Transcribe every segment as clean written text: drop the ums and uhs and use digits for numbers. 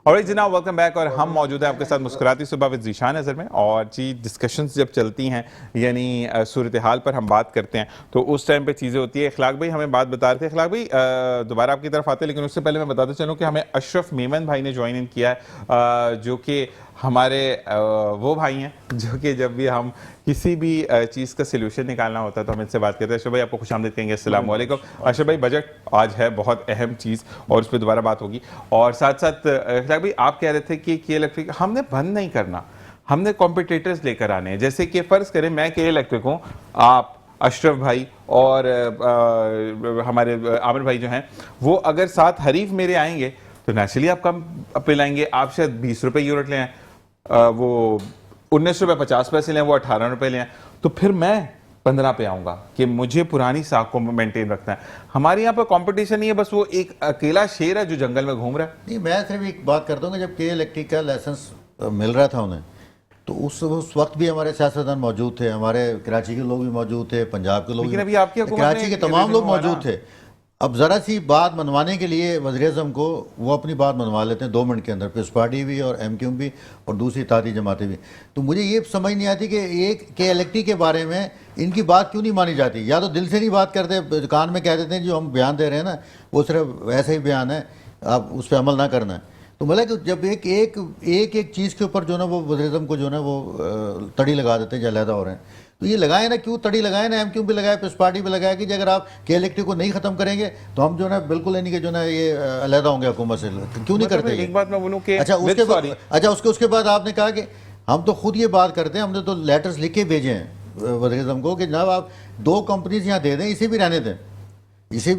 اور جناب welcome back, اور ہم موجود ہیں آپ کے ساتھ مسکراتی صبح وذ ذیشان اظہر میں. اور جی ڈسکشنز جب چلتی ہیں یعنی صورتحال پر ہم بات کرتے ہیں تو اس ٹائم پہ چیزیں ہوتی ہے. اخلاق بھائی ہمیں بات بتا رہے تھے. اخلاق بھائی دوبارہ آپ کی طرف آتے ہیں، لیکن اس سے پہلے میں بتاتے چلوں کہ ہمیں اشرف میمن بھائی نے جوائن ان کیا ہے، جو کہ ہمارے وہ بھائی ہیں جو کہ جب بھی ہم کسی بھی چیز کا سلوشن نکالنا ہوتا ہے تو ہم ان سے بات کرتے ہیں. اشرف بھائی آپ کو خوش آمدید کہیں گے. السلام علیکم. اشرف بھائی بجٹ آج ہے بہت اہم چیز اور اس پہ دوبارہ بات ہوگی. اور ساتھ ساتھ اخلاق بھائی آپ کہہ رہے تھے کہ کے الیکٹرک ہم نے بند نہیں کرنا، ہم نے کمپیٹیٹرز لے کر آنے ہیں. جیسے کہ فرض کریں میں کے الیکٹرک ہوں، آپ اشرف بھائی اور ہمارے عامر بھائی جو ہیں وہ اگر ساتھ حریف میرے آئیں گے تو نیچرلی آپ کم پہ لائیں گے. آپ شاید 20 روپے یونٹ لیں، وہ 19 روپے 50 پیسے لیں، وہ 18 روپے لیں، تو پھر میں 15 پہ آؤں گا کہ مجھے پرانی ساکھ کو مینٹین رکھنا ہے. ہمارے یہاں پہ کمپٹیشن نہیں ہے، بس وہ ایک اکیلا شیر ہے جو جنگل میں گھوم رہا ہے. نہیں، میں صرف ایک بات کرتا ہوں کہ جب کے الیکٹرک کا لائسنس مل رہا تھا انہیں تو اس وقت بھی ہمارے سیاستدان موجود تھے، ہمارے کراچی کے لوگ بھی موجود تھے، پنجاب کے لوگ بھی، ابھی آپ کی حکومت کراچی کے تمام لوگ موجود تھے. اب ذرا سی بات منوانے کے لیے وزیر اعظم کو وہ اپنی بات منوا لیتے ہیں 2 منٹ کے اندر، پیپلز پارٹی بھی اور ایم کیو بھی اور دوسری اتحادی جماعتیں بھی. تو مجھے یہ سمجھ نہیں آتی کہ ایک کے الیکٹرک کے بارے میں ان کی بات کیوں نہیں مانی جاتی. یا تو دل سے نہیں بات کرتے، کان میں کہہ دیتے ہیں جو ہم بیان دے رہے ہیں نا وہ صرف ویسے ہی بیان ہے، آپ اس پہ عمل نہ کرنا ہے. تو مطلب کہ جب ایک چیز کے اوپر جو ہے نا وہ وزیر اعظم کو جو ہے نا وہ تڑی لگا دیتے ہیں جو علیحدہ ہو رہے ہیں. تو یہ لگائے نا، کیوں تڑی لگائے نا، ایم کیو بھی لگائے، پیپلز پارٹی بھی لگائے کہ اگر آپ کے الیکٹرک کو نہیں ختم کریں گے تو ہم جو ہے نا بالکل نہیں کہ جو ہے نا یہ علیحدہ ہوں گے حکومت سے. کیوں نہیں کرتے؟ ایک بات میں بولوں کہ اچھا اس کے بعد آپ نے کہا کہ ہم تو خود یہ بات کرتے ہیں، ہم نے تو لیٹرز لکھ کے بھیجے ہیں وزیر اعظم کو کہ جناب آپ 2 کمپنیز یہاں دے دیں، اسے بھی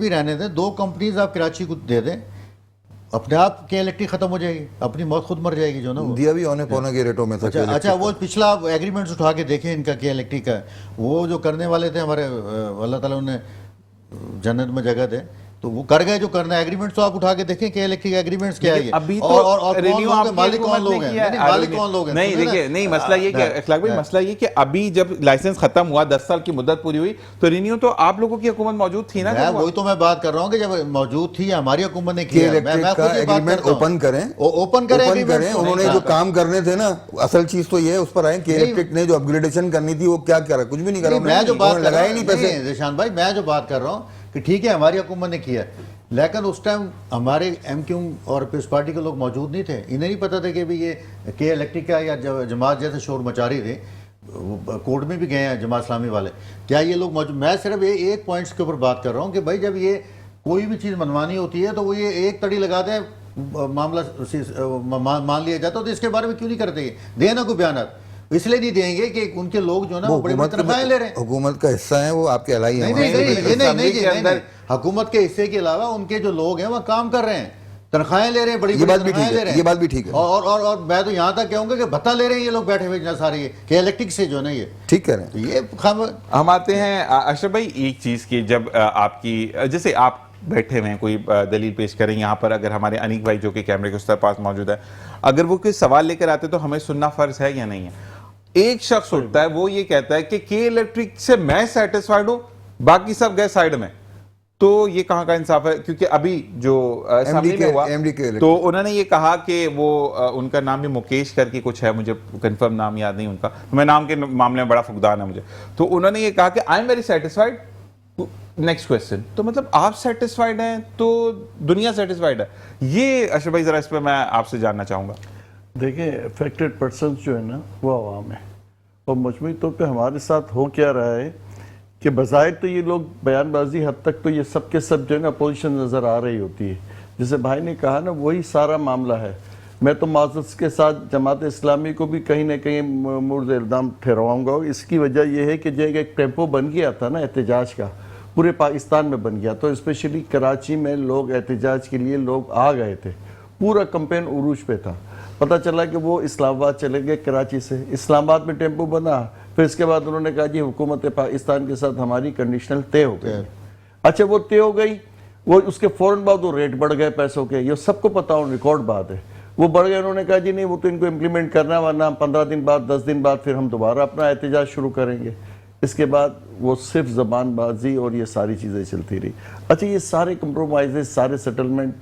رہنے دیں، 2 کمپنیز آپ کراچی کو دے دیں، اپنے آپ کے الیکٹرک ختم ہو جائے گی، اپنی موت خود مر جائے گی. جو نا دیا بھی اونے پونے کے ریٹوں میں تھا. اچھا وہ پچھلا ایگریمنٹس اٹھا کے دیکھیں ان کا کہ الیکٹرک کا، وہ جو کرنے والے تھے ہمارے اللہ تعالیٰ انہیں جنت میں جگہ دے، تو وہ کر گئے جو کرنا ہے. ایگریمنٹس تو آپ اٹھا کے دیکھیں کہ الیکٹرک ایگریمنٹس کیا ہے اور مالک کون لوگ ہیں. مالک کون لوگ ہیں؟ نہیں دیکھیے، نہیں مسئلہ یہ کہ اخلاق بھائی مسئلہ یہ کہ ابھی جب لائسنس ختم ہوا 10 سال کی مدت پوری ہوئی تو رینیو تو آپ لوگوں کی حکومت موجود تھی نا. وہی تو میں بات کر رہا ہوں کہ جب موجود تھی ہماری حکومت نے کیا. اوپن کریں، انہوں نے جو کام کرنے تھے نا، اصل چیز تو یہ ہے اس پر آئیں کہ الیکٹرک نے جو اپ گریڈیشن کرنی تھی وہ کیا کرا، کچھ بھی نہیں کرا. میں جو بات لگایا نہیں پیسے ذیشان بھائی، میں جو بات کر رہا ہوں کہ ٹھیک ہے ہماری حکومت نے کیا، لیکن اس ٹائم ہمارے ایم کیو اور پیپلز پارٹی کے لوگ موجود نہیں تھے. انہیں نہیں پتا تھا کہ بھی یہ کے الیکٹرک کا یا جماعت جیسے شور مچا رہی تھی، کورٹ میں بھی گئے ہیں جماعت اسلامی والے، کیا یہ لوگ موجود. میں صرف ایک پوائنٹس کے اوپر بات کر رہا ہوں کہ بھائی جب یہ کوئی بھی چیز منوانی ہوتی ہے تو وہ یہ ایک تڑی لگاتے ہیں، معاملہ مان لیا جاتا ہے. تو اس کے بارے میں کیوں نہیں کرتے؟ دیں نا کوئی بیانات. اس لیے نہیں دیں گے کہ ان کے لوگ جو نا بڑی بڑی تنخواہیں لے رہے ہیں. حکومت کا حصہ ہیں وہ، آپ کے علائی ہیں. نہیں، حکومت کے حصے کے علاوہ ان کے جو لوگ ہیں وہ کام کر رہے ہیں، تنخواہیں لے رہے ہیں، بڑی بڑی تنخواہیں لے رہے ہیں. یہ بات بھی ٹھیک ہے. اور میں تو یہاں تک کہوں گا کہ بھتہ لے رہے ہیں یہ لوگ بیٹھے ہوئے سارے کہ الیکٹرک سے جو ہے نا یہ ٹھیک کر رہے ہیں. یہ ہم آتے ہیں اشرف بھائی ایک چیز کی، جب آپ کی جیسے آپ بیٹھے ہوئے ہیں کوئی دلیل پیش کریں یہاں پر، اگر ہمارے انیک بھائی جو کہ کیمرے کے اس طرف پاس موجود ہے اگر وہ کوئی سوال لے کر آتے تو ہمیں سننا فرض ہے یا نہیں ہے. ایک شخص اٹھتا ہے وہ یہ کہتا ہے کہ کے الیکٹرک سے میں سیٹسفائیڈ ہوں، باقی سب گئے سائیڈ میں. تو یہ کہاں کا انصاف ہے؟ کیونکہ ابھی جو اسمبلی میں ہوا تو انہوں نے یہ کہا کہ وہ ان کا نام بھی مکیش کر کے کچھ ہے، مجھے کنفرم نام یاد نہیں ان کا، میں نام کے معاملے میں بڑا فقدان ہے مجھے. تو انہوں نے یہ کہا کہ I am very satisfied. Next question, تو مطلب آپ سیٹسفائیڈ ہیں تو دنیا سیٹسفائیڈ ہے. یہ اشرف بھائی ذرا اس پہ میں آپ سے جاننا چاہوں گا. دیکھیں افیکٹڈ پرسنز جو ہے نا وہ عوام ہے، اور مجموعی طور پہ ہمارے ساتھ ہو کیا رہا ہے کہ بظاہر تو یہ لوگ بیان بازی حد تک تو یہ سب کے سب جو ہے نا اپوزیشن نظر آ رہی ہوتی ہے. جیسے بھائی نے کہا نا وہی سارا معاملہ ہے. میں تو معذرت کے ساتھ جماعت اسلامی کو بھی کہیں نہ کہیں مورد الزام ٹھہراؤں گا. اس کی وجہ یہ ہے کہ جو ایک ٹیمپو بن گیا تھا نا احتجاج کا، پورے پاکستان میں بن گیا، تو اسپیشلی کراچی میں لوگ احتجاج کے لیے لوگ آ گئے تھے، پورا کمپین عروج پہ تھا. پتہ چلا کہ وہ اسلام آباد چلے گئے کراچی سے، اسلام آباد میں ٹیمپو بنا، پھر اس کے بعد انہوں نے کہا جی حکومت پاکستان کے ساتھ ہماری کنڈیشنل طے ہو گئی. اچھا وہ طے ہو گئی، وہ اس کے فوراً بعد وہ ریٹ بڑھ گئے پیسوں کے، یہ سب کو پتا ہو، ریکارڈ بات ہے. وہ بڑھ گئے، انہوں نے کہا جی نہیں وہ تو ان کو امپلیمنٹ کرنا ہے، ورنہ 15 دن بعد 10 دن بعد پھر ہم دوبارہ اپنا احتجاج شروع کریں گے. اس کے بعد وہ صرف زبان بازی اور یہ ساری چیزیں چلتی رہی. اچھا یہ سارے کمپرومائزز، سارے سیٹلمنٹ،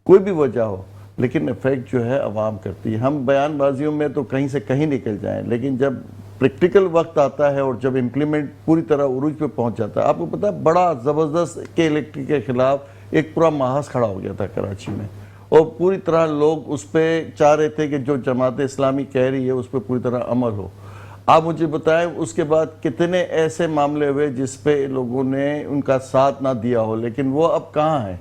کوئی بھی وجہ ہو، لیکن افیکٹ جو ہے عوام کرتی ہے. ہم بیان بازیوں میں تو کہیں سے کہیں نکل جائیں, لیکن جب پریکٹیکل وقت آتا ہے اور جب امپلیمنٹ پوری طرح عروج پہ پہنچ جاتا ہے, آپ کو پتا ہے بڑا زبردست کے الیکٹرک کے خلاف ایک پورا محاذ کھڑا ہو گیا تھا کراچی میں, اور پوری طرح لوگ اس پہ چاہ رہے تھے کہ جو جماعت اسلامی کہہ رہی ہے اس پہ پوری طرح عمل ہو. آپ مجھے بتائیں اس کے بعد کتنے ایسے معاملے ہوئے جس پہ لوگوں نے ان کا ساتھ نہ دیا ہو, لیکن وہ اب کہاں ہیں.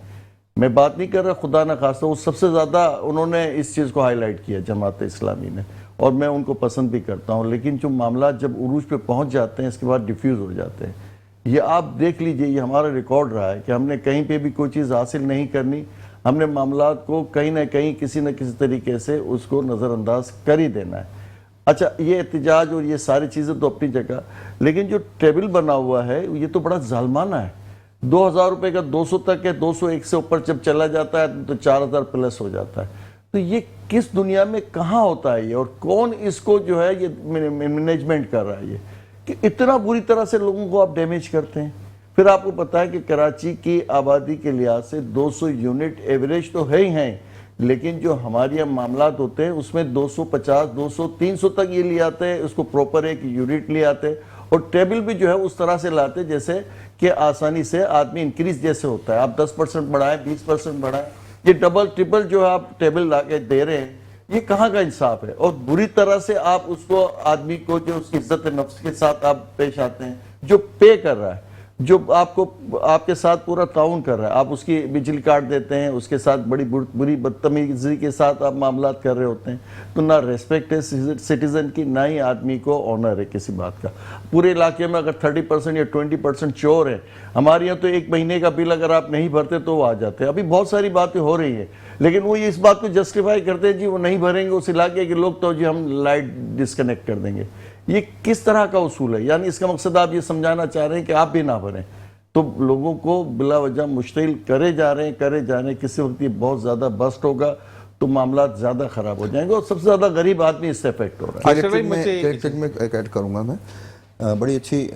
میں بات نہیں کر رہا خدا نہ خواستہ, وہ سب سے زیادہ انہوں نے اس چیز کو ہائی لائٹ کیا جماعت اسلامی نے, اور میں ان کو پسند بھی کرتا ہوں, لیکن جو معاملات جب عروج پہ پہنچ جاتے ہیں اس کے بعد ڈیفیوز ہو جاتے ہیں. یہ آپ دیکھ لیجئے, یہ ہمارا ریکارڈ رہا ہے کہ ہم نے کہیں پہ بھی کوئی چیز حاصل نہیں کرنی, ہم نے معاملات کو کہیں نہ کہیں کسی نہ کسی طریقے سے اس کو نظر انداز کر ہی دینا ہے. اچھا, یہ احتجاج اور یہ ساری چیزیں تو اپنی جگہ, لیکن جو ٹیبل بنا ہوا ہے یہ تو بڑا ظالمانہ ہے. 2000 روپے کا 200 تک ہے, 201 سے اوپر جب چلا جاتا ہے تو 4000 پلس ہو جاتا ہے. تو یہ کس دنیا میں کہاں ہوتا ہے یہ, اور کون اس کو جو ہے یہ مینجمنٹ کر رہا ہے, یہ کہ اتنا بری طرح سے لوگوں کو آپ ڈیمیج کرتے ہیں. پھر آپ کو پتا ہے کہ کراچی کی آبادی کے لحاظ سے 200 یونٹ ایوریج تو ہے ہی ہیں, لیکن جو ہمارے یہاں معاملات ہوتے ہیں اس میں 250 200 300 تک یہ لے آتے ہیں, اس کو پروپر ایک یونٹ لے آتے, اور ٹیبل بھی جو ہے اس طرح سے لاتے جیسے کہ آسانی سے آدمی انکریز جیسے ہوتا ہے. آپ 10% بڑھائیں, 20% بڑھائیں, یہ ڈبل ٹرپل جو آپ ٹیبل لا کے دے رہے ہیں, یہ کہاں کا انصاف ہے. اور بری طرح سے آپ اس کو آدمی کو جو اس کی عزت نفس کے ساتھ آپ پیش آتے ہیں, جو پے کر رہا ہے, جو آپ کو آپ کے ساتھ پورا تعاون کر رہا ہے, آپ اس کی بجلی کاٹ دیتے ہیں, اس کے ساتھ بڑی بری بدتمیزی کے ساتھ آپ معاملات کر رہے ہوتے ہیں, تو نہ ریسپیکٹ ہے سٹیزن کی, نہ ہی آدمی کو آنر ہے کسی بات کا. پورے علاقے میں اگر 30% یا 20% چور ہے, ہمارے یہاں تو 1 مہینے کا بل اگر آپ نہیں بھرتے تو وہ آ جاتے ہیں. ابھی بہت ساری باتیں ہو رہی ہیں, لیکن وہ یہ اس بات کو جسٹیفائی کرتے ہیں جی وہ نہیں بھریں گے اس علاقے کے لوگ تو جی ہم لائٹ ڈسکنیکٹ کر دیں گے. یہ کس طرح کا اصول ہے؟ یعنی اس کا مقصد آپ یہ سمجھانا چاہ رہے ہیں کہ آپ بھی نہ بھریں, تو لوگوں کو بلا وجہ مشتعل کرے جا رہے ہیں. کسی وقت یہ بہت زیادہ بسٹ ہوگا تو معاملات زیادہ خراب ہو جائیں گے, اور سب سے زیادہ غریب آدمی اس سے افیکٹ ہو رہا ہے. الیکٹرک میں ایڈ کروں گا میں, بڑی اچھی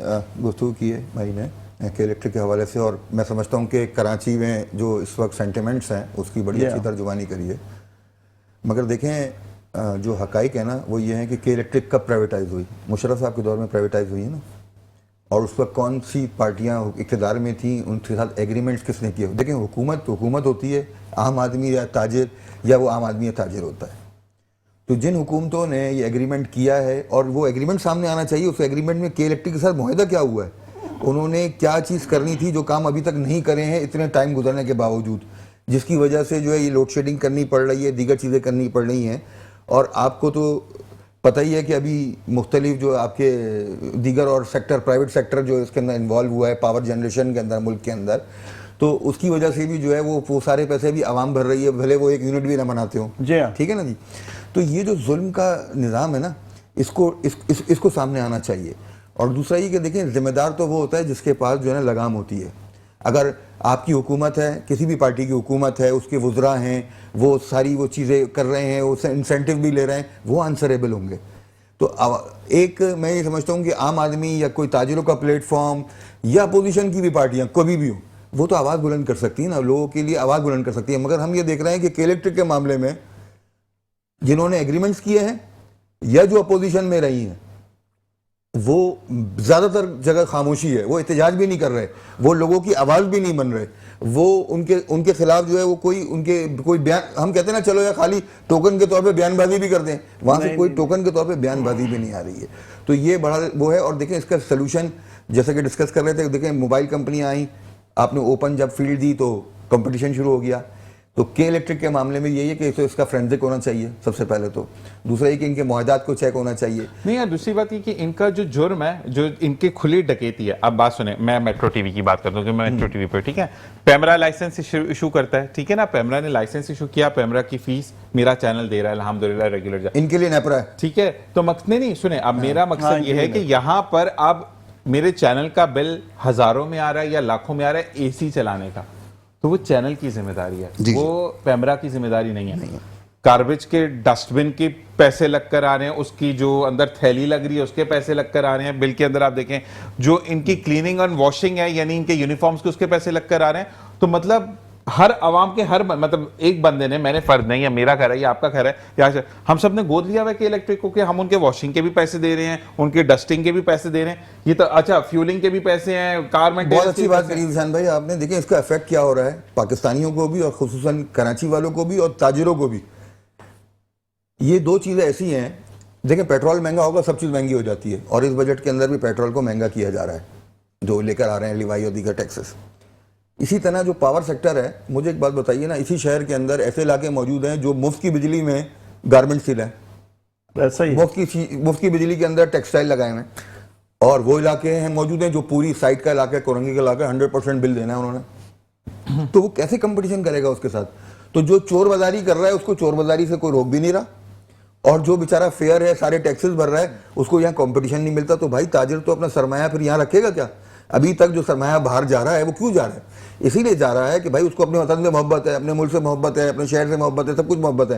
گفتگو کی ہے بھائی نے کہ الیکٹرک کے حوالے سے, اور میں سمجھتا ہوں کہ کراچی میں جو اس وقت سینٹیمنٹس ہیں اس کی بڑی اچھی ترجمانی کری ہے. مگر دیکھیں جو حقائق ہے نا وہ یہ ہیں کہ الیکٹرک کب پرائیویٹائز ہوئی. مشرف صاحب کے دور میں پرائیویٹائز ہوئی ہے نا, اور اس وقت کون سی پارٹیاں اقتدار میں تھیں, ان کے ساتھ ایگریمنٹس کس نے کیے. دیکھیں حکومت ہوتی ہے, عام آدمی یا تاجر, یا وہ عام آدمی یا تاجر ہوتا ہے. تو جن حکومتوں نے یہ ایگریمنٹ کیا ہے, اور وہ ایگریمنٹ سامنے آنا چاہیے, اس ایگریمنٹ میں الیکٹرک کے ساتھ معاہدہ کیا ہوا ہے, انہوں نے کیا چیز کرنی تھی جو کام ابھی تک نہیں کرے ہیں اتنے ٹائم گزرنے کے باوجود, جس کی وجہ سے جو ہے یہ لوڈ شیڈنگ کرنی پڑ رہی ہے, دیگر چیزیں کرنی پڑ رہی ہیں. اور آپ کو تو پتہ ہی ہے کہ ابھی مختلف جو آپ کے دیگر اور سیکٹر, پرائیویٹ سیکٹر جو اس کے اندر انوالو ہوا ہے پاور جنریشن کے اندر ملک کے اندر, تو اس کی وجہ سے بھی جو ہے وہ سارے پیسے بھی عوام بھر رہی ہے, بھلے وہ ایک یونٹ بھی نہ بناتے ہوں. جی ہاں, ٹھیک ہے نا جی. تو یہ جو ظلم کا نظام ہے نا, اس کو سامنے آنا چاہیے. اور دوسرا یہ کہ دیکھیں ذمہ دار تو وہ ہوتا ہے جس کے پاس جو ہے نا لگام ہوتی ہے. اگر آپ کی حکومت ہے, کسی بھی پارٹی کی حکومت ہے, اس کے وزراء ہیں, وہ ساری وہ چیزیں کر رہے ہیں, وہ انسینٹیو بھی لے رہے ہیں, وہ آنسریبل ہوں گے. تو ایک میں یہ سمجھتا ہوں کہ عام آدمی یا کوئی تاجروں کا پلیٹ فارم یا اپوزیشن کی بھی پارٹیاں کبھی بھی ہوں, وہ تو آواز بلند کر سکتی ہیں نا, لوگوں کے لیے آواز بلند کر سکتی ہیں. مگر ہم یہ دیکھ رہے ہیں کہ الیکٹرک کے معاملے میں جنہوں نے ایگریمنٹس کیے ہیں یا جو اپوزیشن میں رہی ہیں, وہ زیادہ تر جگہ خاموشی ہے, وہ احتجاج بھی نہیں کر رہے, وہ لوگوں کی آواز بھی نہیں بن رہے, وہ ان کے خلاف جو ہے وہ کوئی بیان, ہم کہتے ہیں نا چلو یا خالی ٹوکن کے طور پہ بیان بازی بھی کرتے ہیں, وہاں سے کوئی ٹوکن کے طور پہ بیان بازی بھی نہیں آ رہی ہے. تو یہ بڑا وہ ہے. اور دیکھیں اس کا سلوشن جیسا کہ ڈسکس کر رہے تھے, دیکھیں موبائل کمپنیاں آئیں, آپ نے اوپن جب فیلڈ دی تو کمپٹیشن شروع ہو گیا. تو الیکٹرک کے معاملے میں یہی ہے کہ اس کا فرینزک ہونا چاہیے سب سے پہلے تو, دوسرا یہ کہ ان کے معاہدات کو چیک ہونا چاہیے. نہیں, دوسری بات یہ کہ ان کا جو جرم ہے, جو ان کی کھلی ڈکیتی ہے. اب بات سنیں, میں میٹرو ٹی وی کی بات کرتا ہوں کہ میں میٹرو ٹی وی پہ, ٹھیک ہے, پیمرا لائسنس ایشو کرتا ہے, ٹھیک ہے نا, پیمرا نے لائسنس ایشو کیا, پیمرا کی فیس میرا چینل دے رہا ہے الحمدللہ ریگولر, ان کے لیے نیپرا ہے, ٹھیک ہے. تو مقصد نہیں, سنیں, اب میرا مقصد یہ ہے کہ یہاں پر اب میرے چینل کا بل ہزاروں میں آ رہا ہے یا لاکھوں میں آ رہا ہے اے سی چلانے کا, تو وہ چینل کی ذمہ داری ہے, وہ پیمرا کی ذمہ داری نہیں ہے. گاربیج کے ڈسٹ بن کے پیسے لگ کر آ رہے ہیں, اس کی جو اندر تھیلی لگ رہی ہے اس کے پیسے لگ کر آ رہے ہیں, بل کے اندر آپ دیکھیں جو ان کی کلیننگ اور واشنگ ہے یعنی ان کے یونیفارمز کے اس کے پیسے لگ کر آ رہے ہیں. تو مطلب ہر عوام کے ہر مطلب ایک بندے نے, میں نے فرض نہیں ہے, میرا گھر ہے یا آپ کا گھر ہے یا ہم سب نے گود لیا ہوا ہے کہ الیکٹرک کو, کہ ہم ان کے واشنگ کے بھی پیسے دے رہے ہیں, ان کے ڈسٹنگ کے بھی پیسے دے رہے ہیں, یہ تو اچھا فیولنگ کے بھی پیسے ہیں, کار میں. بہت اچھی بات کری ذیشان بھائی آپ نے. دیکھیں اس کا افیکٹ کیا ہو رہا ہے پاکستانیوں کو بھی اور خصوصاً کراچی والوں کو بھی اور تاجروں کو بھی. یہ دو چیزیں ایسی ہیں, دیکھیں پیٹرول مہنگا ہوگا سب چیز مہنگی ہو جاتی ہے, اور اس بجٹ کے اندر بھی پیٹرول کو مہنگا کیا جا رہا ہے جو لے کر آ رہے ہیں لیوائی اور دیگر ٹیکسز. اسی طرح جو پاور سیکٹر ہے, مجھے ایک بات بتائیے نا, اسی شہر کے اندر ایسے علاقے موجود ہیں جو مفت کی بجلی میں گارمنٹ سیل ہیں, ایسا ہی مفت کی بجلی کے اندر ٹیکسٹائل لگائے ہوئے ہیں, اور وہ علاقے ہیں موجود ہیں جو پوری سائٹ کا علاقہ ہے, کورنگی کا علاقہ, 100% بل دینا ہے انہوں نے. تو وہ کیسے کمپٹیشن کرے گا اس کے ساتھ؟ تو جو چور بازاری کر رہا ہے اس کو چور بازاری سے کوئی روک بھی نہیں رہا, اور جو بیچارہ فیئر ہے سارے ٹیکسز بھر رہا ہے اس کو یہاں کمپٹیشن نہیں ملتا. تو بھائی تاجر تو اپنا سرمایہ پھر یہاں رکھے گا کیا؟ ابھی تک جو سرمایہ باہر جا رہا ہے وہ کیوں جا رہا ہے؟ اسی لیے جا رہا ہے کہ بھائی اس کو اپنے وطن سے محبت ہے, اپنے ملک سے محبت ہے, اپنے شہر سے محبت ہے, سب کچھ محبت ہے.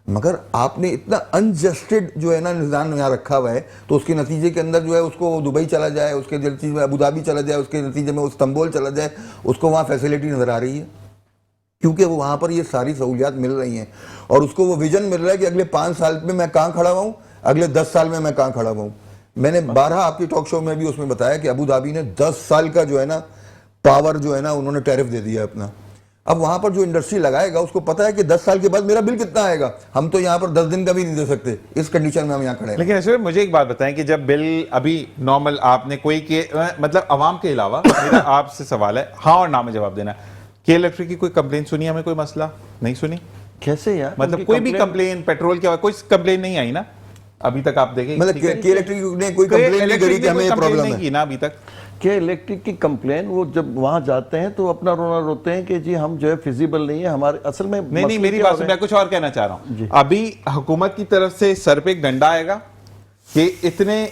مگر آپ نے اتنا انجسٹڈ جو ہے نا نظام یہاں رکھا ہوا ہے, تو اس کے نتیجے کے اندر جو ہے اس کو دبئی چلا جائے, اس کے نتیجے میں ابو ظہبی چلا جائے, اس کے نتیجے میں استنبول چلا جائے, اس کو وہاں فیسلٹی نظر آ رہی ہے کیونکہ وہ وہاں پر یہ ساری سہولیات مل رہی ہیں, اور اس کو وہ ویژن مل رہا ہے کہ اگلے 5 سال میں کہاں کھڑا ہوں, اگلے 10 سال میں کہاں کھڑا ہوں. میں نے بارہا آپ کی ٹاک شو میں بھی اس میں بتایا کہ ابو ظہبی نے 10 سال کا جو ہے نا پاور جو ہے نا انہوں نے ٹیرف دے دیا اپنا. اب وہاں پر جو انڈسٹری لگائے گا اس کو پتا ہے کہ 10 سال کے بعد میرا بل کتنا آئے گا, ہم تو یہاں پر 10 دن کا بھی نہیں دے سکتے, اس کنڈیشن میں ہم یہاں کھڑے ہیں. لیکن ایسے مجھے ایک بات بتائیں کہ جب بل ابھی نارمل آپ نے کوئی کہ مطلب عوام کے علاوہ میرا آپ سے سوال ہے, ہاں اور نہ میں جواب دینا, کہ الیکٹرک کی کوئی کمپلین سنی, ہمیں کوئی مسئلہ نہیں سنی, کیسے یار, مطلب کوئی بھی کمپلین پیٹرول کے کوئی کمپلین نہیں آئی نا ابھی تک, آپ دیکھیں مطلب کہ الیکٹرک نے کوئی کمپلین نہیں کری کہ ہمیں یہ پرابلم ہے کی نا ابھی تک, کہ الیکٹرک کی کمپلین وہ جب وہاں جاتے ہیں تو اپنا رونا روتے ہیں کہ جی ہم جو ہے فیزیبل نہیں ہے ہمارے, اصل میں نہیں میری بات میں کچھ اور کہنا چاہ رہا ہوں. ابھی حکومت کی طرف سے سر پہ ایک ڈنڈا آئے گا کہ اتنے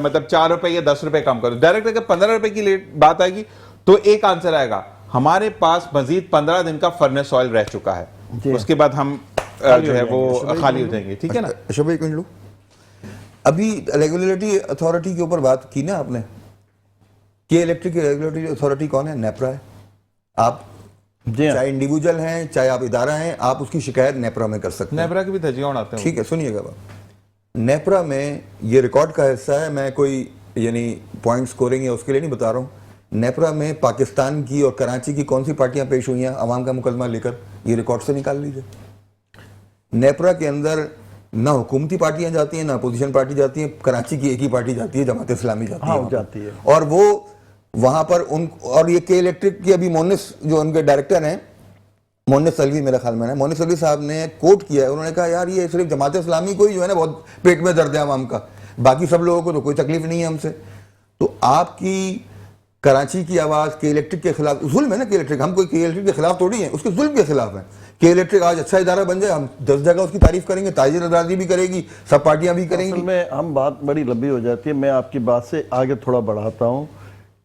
مطلب 4 روپے یا 10 روپے کم کرو, ڈائریکٹ اگر 15 روپے کی بات آئے گی تو ایک آنسر آئے گا, ہمارے پاس مزید 15 دن کا فرنس آئل رہ چکا ہے, اس کے بعد ہم جو ہے وہ خالی ہو جائیں گے. ٹھیک ہے نا اشرف بھائی, ایک منٹ لو. ابھی ریگولیٹری اتھارٹی کے اوپر بات کی نا آپ نے, کہ الیکٹرک ریگولیٹری اتھارٹی کون ہے؟ نیپرا ہے. آپ چاہے انڈیویجل ہیں چاہے آپ ادارہ ہیں, آپ اس کی شکایت نیپرا میں کر سکتے ہیں. نیپرا کے بھی دھجیاں اڑاتے ہیں. ٹھیک ہے, سنیے گا بات. نیپرا میں یہ ریکارڈ کا حصہ ہے, میں کوئی یعنی پوائنٹ سکورنگ ہے اس کے لیے نہیں بتا رہا ہوں. نیپرا میں پاکستان کی اور کراچی کی کون سی پارٹیاں پیش ہوئی ہیں عوام کا مقدمہ لے کر, یہ ریکارڈ سے نکال لیجیے. نیپرا کے اندر نہ حکومتی پارٹیاں جاتی ہیں نہ اپوزیشن پارٹی جاتی ہیں, کراچی کی ایک ہی پارٹی جاتی ہے, جماعت اسلامی جاتی ہے. اور وہ وہاں پر اور یہ کے الیکٹرک کی ابھی مونس جو ان کے ڈائریکٹر ہیں, مونس سلوی میرا خیال میں ہے, مونس سلوی صاحب نے کوٹ کیا ہے, انہوں نے کہا یار یہ صرف جماعت اسلامی کو ہی جو ہے نا بہت پیٹ میں درد ہے عوام کا, باقی سب لوگوں کو تو کوئی تکلیف نہیں ہے ہم سے. تو آپ کی کراچی کی آواز کے الیکٹرک کے خلاف ظلم ہے نا, کے الیکٹرک, ہم کوئی کے الیکٹرک کے خلاف تھوڑی ہیں, اس کے ظلم کے خلاف ہیں. کہ الیکٹرک آج اچھا ادارہ بن جائے, ہم 10 جگہ اس کی تعریف کریں گے, تاجر ادارہ بھی کرے گی, سب پارٹیاں بھی کریں گی. اصل میں ہم بات بڑی لمبی ہو جاتی ہے, میں آپ کی بات سے آگے تھوڑا بڑھاتا ہوں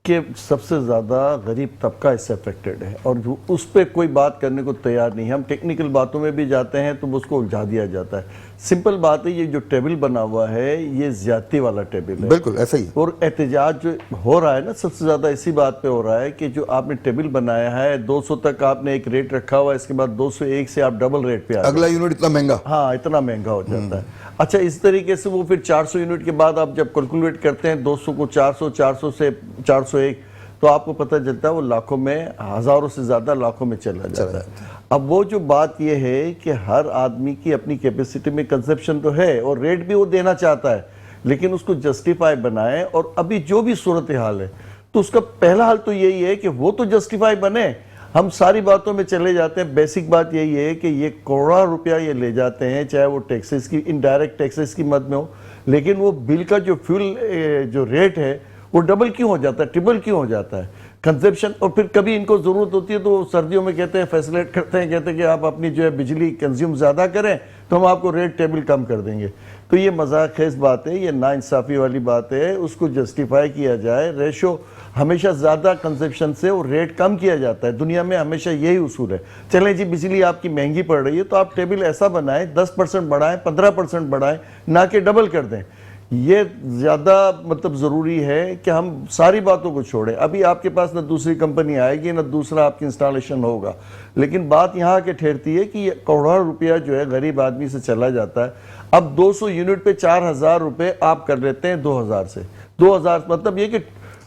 کہ سب سے زیادہ غریب طبقہ اس سے افیکٹڈ ہے, اور اس پہ کوئی بات کرنے کو تیار نہیں ہے. ہم ٹیکنیکل باتوں میں بھی جاتے ہیں تو اس کو الجھا دیا جاتا ہے. سمپل بات ہے, یہ جو ٹیبل بنا ہوا ہے یہ زیادتی والا ٹیبل ہے. بالکل ایسا ہی ہے. اور احتجاج جو ہو رہا ہے نا سب سے زیادہ اسی بات پہ ہو رہا ہے کہ جو آپ نے ٹیبل بنایا ہے 200 تک آپ نے ایک ریٹ رکھا ہوا ہے, اس کے بعد 201 سے آپ ڈبل ریٹ پہ آ اگلا یونٹ اتنا مہنگا, ہاں اتنا مہنگا ہو جاتا ہے. اچھا اس طریقے سے وہ پھر 400 یونٹ کے بعد آپ جب کیلکولیٹ کرتے ہیں 200 کو 400 400 سے 401 تو آپ کو پتہ چلتا ہے وہ لاکھوں میں, ہزاروں سے زیادہ لاکھوں میں چلا جاتا ہے. اب وہ جو بات یہ ہے کہ ہر آدمی کی اپنی کیپیسٹی میں کنزپشن تو ہے اور ریٹ بھی وہ دینا چاہتا ہے, لیکن اس کو جسٹیفائی بنائے. اور ابھی جو بھی صورتحال ہے تو اس کا پہلا حل تو یہی ہے کہ وہ تو جسٹیفائی بنے. ہم ساری باتوں میں چلے جاتے ہیں, بیسک بات یہی ہے کہ یہ کروڑا روپیہ یہ لے جاتے ہیں, چاہے وہ ٹیکسز کی انڈائریکٹ ٹیکسز کی مد میں ہو, لیکن وہ بل کا جو فیول جو ریٹ ہے وہ ڈبل کیوں ہو جاتا ہے, ٹرپل کیوں ہو جاتا ہے کنزپشن. اور پھر کبھی ان کو ضرورت ہوتی ہے تو سردیوں میں کہتے ہیں فیسلیٹ کرتے ہیں, کہتے ہیں کہ آپ اپنی جو ہے بجلی کنزیوم زیادہ کریں تو ہم آپ کو ریٹ ٹیبل کم کر دیں گے. تو یہ مذاق خیز بات ہے, یہ ناانصافی والی بات ہے, اس کو جسٹیفائی کیا جائے. ریشو ہمیشہ زیادہ کنزپشن سے اور ریٹ کم کیا جاتا ہے, دنیا میں ہمیشہ یہی اصول ہے. چلیں جی بجلی آپ کی مہنگی پڑ رہی ہے تو آپ ٹیبل ایسا بنائیں 10% بڑھائیں 15% بڑھائیں, نہ کہ ڈبل کر دیں. یہ زیادہ مطلب ضروری ہے کہ ہم ساری باتوں کو چھوڑیں. ابھی آپ کے پاس نہ دوسری کمپنی آئے گی نہ دوسرا آپ کی انسٹالیشن ہوگا, لیکن بات یہاں کے ٹھہرتی ہے کہ یہ کروڑوں روپیہ جو ہے غریب آدمی سے چلا جاتا ہے. اب 200 یونٹ پہ 4000 روپے آپ کر لیتے ہیں 2000 سے. 2000 مطلب یہ کہ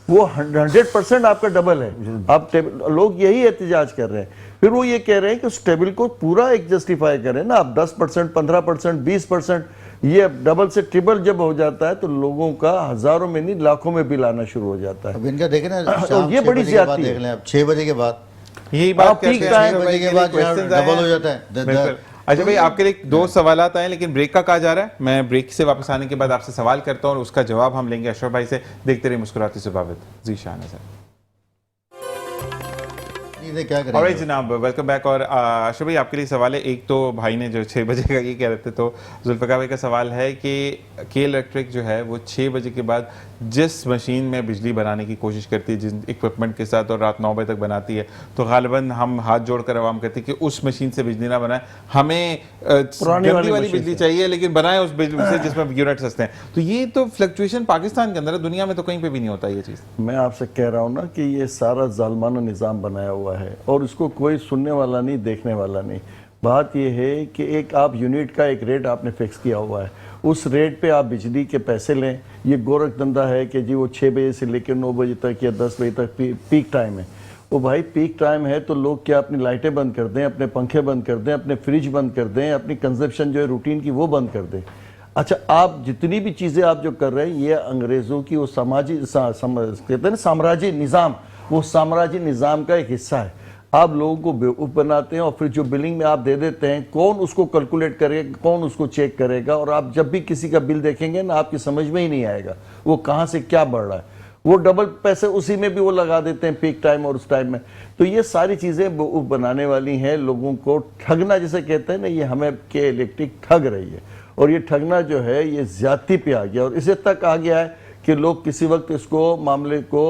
وہ 100% آپ کا ڈبل ہے. آپ لوگ یہی احتجاج کر رہے ہیں. پھر وہ یہ کہہ رہے ہیں کہ اس ٹیبل کو پورا ایک جسٹیفائی کریں نا. آپ 10%, 15%, 20%, یہ ڈبل سے ٹرپل جب ہو جاتا ہے تو لوگوں کا ہزاروں میں نہیں لاکھوں میں بل آنا شروع ہو جاتا ہے. اب ان کا دیکھیں نا, یہ بڑی زیادتی دیکھ لیں آپ 6 بجے کے بعد, یہی بات peak کہتے ہیں, time 6 بجے کے بعد ڈبل ہو جاتا ہے. بالکل. اچھا بھائی, آپ کے لیے 2 سوالات آئے لیکن بریک کا کہا جا رہا ہے. میں بریک سے واپس آنے کے بعد آپ سے سوال کرتا ہوں اور اس کا جواب ہم لیں گے اشرف بھائی سے. دیکھتے رہے مسکراتی ثباوت. ذیشان ہے سر. کیا کریں اور جناب ویلکم بیک. اور اشرف بھائی آپ کے لیے سوال ہے. ایک تو بھائی نے جو 6 بجے کا یہ کہہ رہے تھے, تو ذوالفقار بھائی کا سوال ہے کہ کے الیکٹرک جو ہے وہ 6 بجے کے بعد جس مشین میں بجلی بنانے کی کوشش کرتی ہے, جن اکوپمنٹ کے ساتھ, اور رات 9 بجے تک بناتی ہے, تو غالباً ہم ہاتھ جوڑ کر عوام کہتے ہیں کہ اس مشین سے بجلی نہ بنائیں, ہمیں جلدی والی بجلی چاہیے لیکن بنائیں اس بجلی سے جس میں یونٹ سستے ہیں. تو یہ تو فلکچویشن پاکستان کے اندر ہے, دنیا میں تو کہیں پہ بھی نہیں ہوتا یہ چیز. میں آپ سے کہہ رہا ہوں نا کہ یہ سارا ظالمانہ نظام بنایا ہوا ہے اور اس کو کوئی سننے والا نہیں, دیکھنے والا نہیں. بات یہ ہے کہ ایک آپ یونٹ کا ایک ریٹ آپ نے فکس کیا ہوا ہے, اس ریٹ پہ آپ بجلی کے پیسے لیں. یہ گورکھ دھندا ہے کہ جی وہ 6 بجے سے لے کے 9 بجے تک یا 10 بجے تک پیک ٹائم ہے. وہ بھائی پیک ٹائم ہے تو لوگ کیا اپنی لائٹیں بند کر دیں, اپنے پنکھے بند کر دیں, اپنے فریج بند کر دیں, اپنی کنزپشن جو ہے روٹین کی وہ بند کر دیں. اچھا, آپ جتنی بھی چیزیں آپ جو کر رہے ہیں یہ انگریزوں کی وہ سماجی کہتے ہیں نا سامراجی نظام, وہ سامراجی نظام کا ایک حصہ ہے. آپ لوگوں کو بیوقوف بناتے ہیں اور پھر جو بلنگ میں آپ دے دیتے ہیں, کون اس کو کیلکولیٹ کرے گا, کون اس کو چیک کرے گا. اور آپ جب بھی کسی کا بل دیکھیں گے نا آپ کی سمجھ میں ہی نہیں آئے گا وہ کہاں سے کیا بڑھ رہا ہے. وہ ڈبل پیسے اسی میں بھی وہ لگا دیتے ہیں پیک ٹائم اور اس ٹائم میں. تو یہ ساری چیزیں بیوقوف بنانے والی ہیں, لوگوں کو ٹھگنا جسے کہتے ہیں نا, یہ ہمیں کے الیکٹرک ٹھگ رہی ہے. اور یہ ٹھگنا جو ہے یہ زیادتی پہ آ گیا اور اسے تک آ گیا ہے کہ لوگ کسی وقت اس کو معاملے کو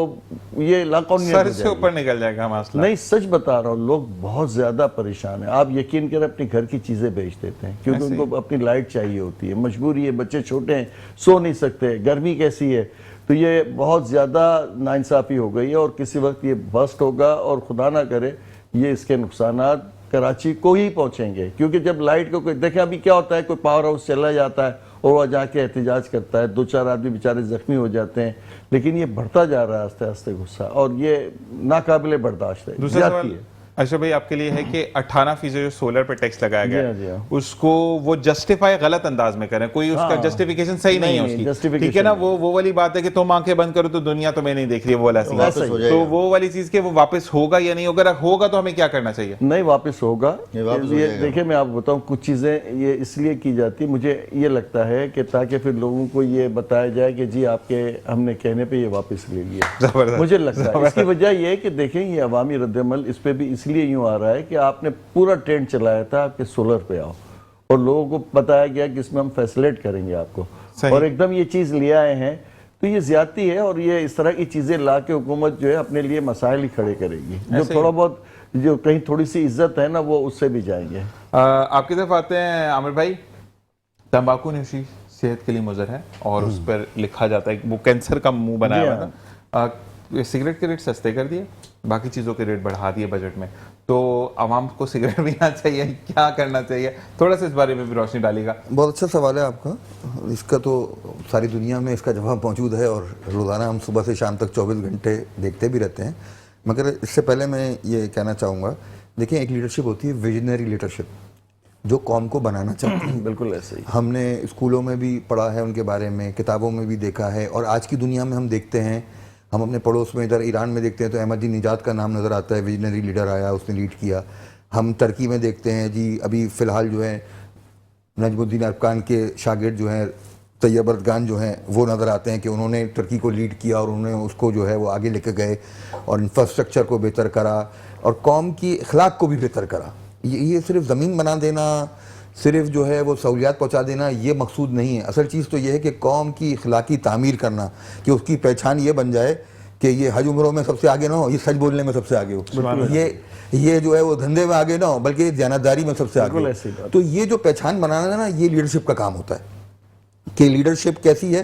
یہ لاقونیت سر سے اوپر نکل جائے گا مسئلہ. نہیں, سچ بتا رہا ہوں, لوگ بہت زیادہ پریشان ہیں. آپ یقین کریں اپنے گھر کی چیزیں بیچ دیتے ہیں کیونکہ ان کو اپنی لائٹ چاہیے ہوتی ہے, مجبوری ہے, بچے چھوٹے ہیں, سو نہیں سکتے, گرمی کیسی ہے. تو یہ بہت زیادہ ناانصافی ہو گئی ہے اور کسی وقت یہ بسٹ ہوگا اور خدا نہ کرے یہ اس کے نقصانات کراچی کو ہی پہنچیں گے. کیونکہ جب لائٹ کو کوئی دیکھیں, ابھی کیا ہوتا ہے, کوئی پاور ہاؤس چلا جاتا ہے اور وہ جا کے احتجاج کرتا ہے, 2-4 آدمی بیچارے زخمی ہو جاتے ہیں, لیکن یہ بڑھتا جا رہا ہے آہستہ آہستہ غصہ اور یہ ناقابل برداشت ہے. دوسرا سوال اشرف بھائی آپ کے لیے ہے کہ 18% جو سولر پہ ٹیکس لگایا گیا اس کو وہ جسٹیفائی غلط انداز میں کریں, کوئی اس کا جسٹیفیکیشن صحیح نہیں ہے اس کی, ٹھیک ہے نا. وہ والی بات ہے کہ تم آنکھیں بند کرو تو دنیا تو میں نہیں دیکھ رہی, وہ والا سین. تو وہ والی چیز کہ وہ واپس ہوگا یا نہیں ہوگا, اگر ہوگا تو ہمیں کیا کرنا چاہیے؟ نہیں, واپس ہوگا. دیکھیں میں آپ بتاؤں, کچھ چیزیں یہ اس لیے کی جاتی, مجھے یہ لگتا ہے کہ تاکہ پھر لوگوں کو یہ بتایا جائے کہ جی آپ کے ہم نے کہنے پہ یہ واپس لے لیا. مجھے لگتا ہے اس کی وجہ یہ ہے کہ دیکھیں یہ عوامی رد عمل اس پہ بھی اس لیے یوں آ رہا ہے کہ آپ نے پورا ٹرینڈ چلایا تھا کہ سولر پہ آؤ اور لوگوں کو بتایا گیا کہ اس میں ہم فیسلیٹ کریں گے آپ کو, اور ایک دم یہ چیز لے آئے ہیں. تو یہ زیادتی ہے اور یہ اس طرح کی چیزیں لا کے حکومت جو ہے اپنے لیے مسائل ہی کھڑے کرے گی. جو تھوڑا بہت جو کہیں تھوڑی سی عزت ہے نا وہ اس سے بھی جائیں گے. آپ کی طرف آتے ہیں عامر بھائی. تمباکو نوشی صحت کے لیے مضر ہے اور اس پر لکھا جاتا ہے وہ کینسر کا منہ بنایا ہوا تھا. سگریٹ کے ریٹ سستے کر دیے, باقی چیزوں کے ریٹ بڑھا دیے بجٹ میں, تو عوام کو سگریٹ پینا چاہیے, کیا کرنا چاہیے, تھوڑا سا اس بارے میں بھی روشنی ڈالیے گا. بہت اچھا سوال ہے آپ کا. اس کا تو ساری دنیا میں اس کا جواب موجود ہے اور روزانہ ہم صبح سے شام تک 24 گھنٹے دیکھتے بھی رہتے ہیں. مگر اس سے پہلے میں یہ کہنا چاہوں گا, دیکھیں ایک لیڈرشپ ہوتی ہے ویژنری لیڈرشپ, جو قوم کو بنانا چاہتی ہے. بالکل ایسے ہی ہم نے اسکولوں میں بھی پڑھا ہے ان کے بارے میں, کتابوں میں بھی دیکھا ہے, اور آج کی دنیا میں ہم دیکھتے ہیں, ہم اپنے پڑوس میں ادھر ایران میں دیکھتے ہیں تو احمدی نژاد کا نام نظر آتا ہے, ویژنری لیڈر آیا, اس نے لیڈ کیا. ہم ترکی میں دیکھتے ہیں جی, ابھی فی الحال جو ہے نجم الدین ارکان کے شاگرد جو ہیں طیب اردگان جو ہیں وہ نظر آتے ہیں کہ انہوں نے ترکی کو لیڈ کیا اور انہوں نے اس کو جو ہے وہ آگے لے کے گئے اور انفراسٹرکچر کو بہتر کرا اور قوم کی اخلاق کو بھی بہتر کرا. یہ صرف زمین بنا دینا, صرف جو ہے وہ سہولیات پہنچا دینا یہ مقصود نہیں ہے. اصل چیز تو یہ ہے کہ قوم کی اخلاقی تعمیر کرنا, کہ اس کی پہچان یہ بن جائے کہ یہ حج عمروں میں سب سے آگے نہ ہو, یہ سچ بولنے میں سب سے آگے ہو, یہ جو ہے وہ دھندے میں آگے نہ ہو بلکہ دیانتداری میں سب سے آگے ہو. تو یہ جو پہچان بنانا ہے نا, یہ لیڈرشپ کا کام ہوتا ہے. کہ لیڈرشپ کیسی ہے,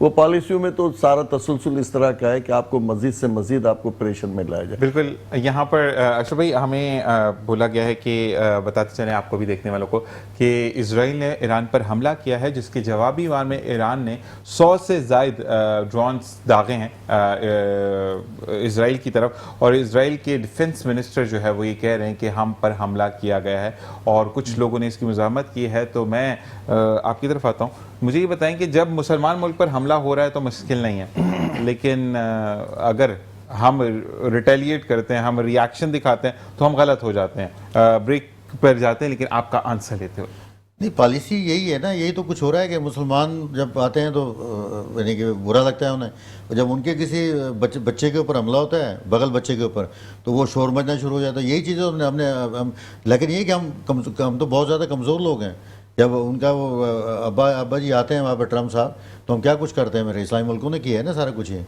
وہ پالیسیوں میں تو سارا تسلسل اس طرح کا ہے کہ آپ کو مزید سے مزید آپ کو پریشر میں لایا جائے. بالکل. یہاں پر اشرف بھائی ہمیں بولا گیا ہے کہ بتاتے چلیں آپ کو بھی دیکھنے والوں کو کہ اسرائیل نے ایران پر حملہ کیا ہے جس کے جوابی وار میں ایران نے 100 سے زائد ڈرونز داغے ہیں اسرائیل کی طرف, اور اسرائیل کے ڈیفنس منسٹر جو ہے وہ یہ کہہ رہے ہیں کہ ہم پر حملہ کیا گیا ہے اور کچھ لوگوں نے اس کی مزاحمت کی ہے. تو میں آپ کی طرف آتا ہوں, مجھے یہ بتائیں کہ جب مسلمان ملک پر حملہ ہو رہا ہے تو مشکل نہیں ہے, لیکن اگر ہم ریٹیلیٹ کرتے ہیں, ہم ری ایکشن دکھاتے ہیں تو ہم غلط ہو جاتے ہیں, بریک پر جاتے ہیں. لیکن آپ کا آنسر لیتے ہوئے نہیں, پالیسی یہی ہے نا, یہی تو کچھ ہو رہا ہے کہ مسلمان جب آتے ہیں تو یعنی کہ برا لگتا ہے انہیں, جب ان کے کسی بچے کے اوپر حملہ ہوتا ہے, بغل بچے کے اوپر, تو وہ شور مچنا شروع ہو جاتا ہے. یہی چیزیں ہم نے لیکن یہ کہ ہم تو بہت زیادہ کمزور لوگ ہیں. جب ان کا وہ ابا جی آتے ہیں وہاں پہ ٹرمپ صاحب, تو ہم کیا کچھ کرتے ہیں؟ میرے اسلامی ملکوں نے کیا ہے نا سارا کچھ, یہ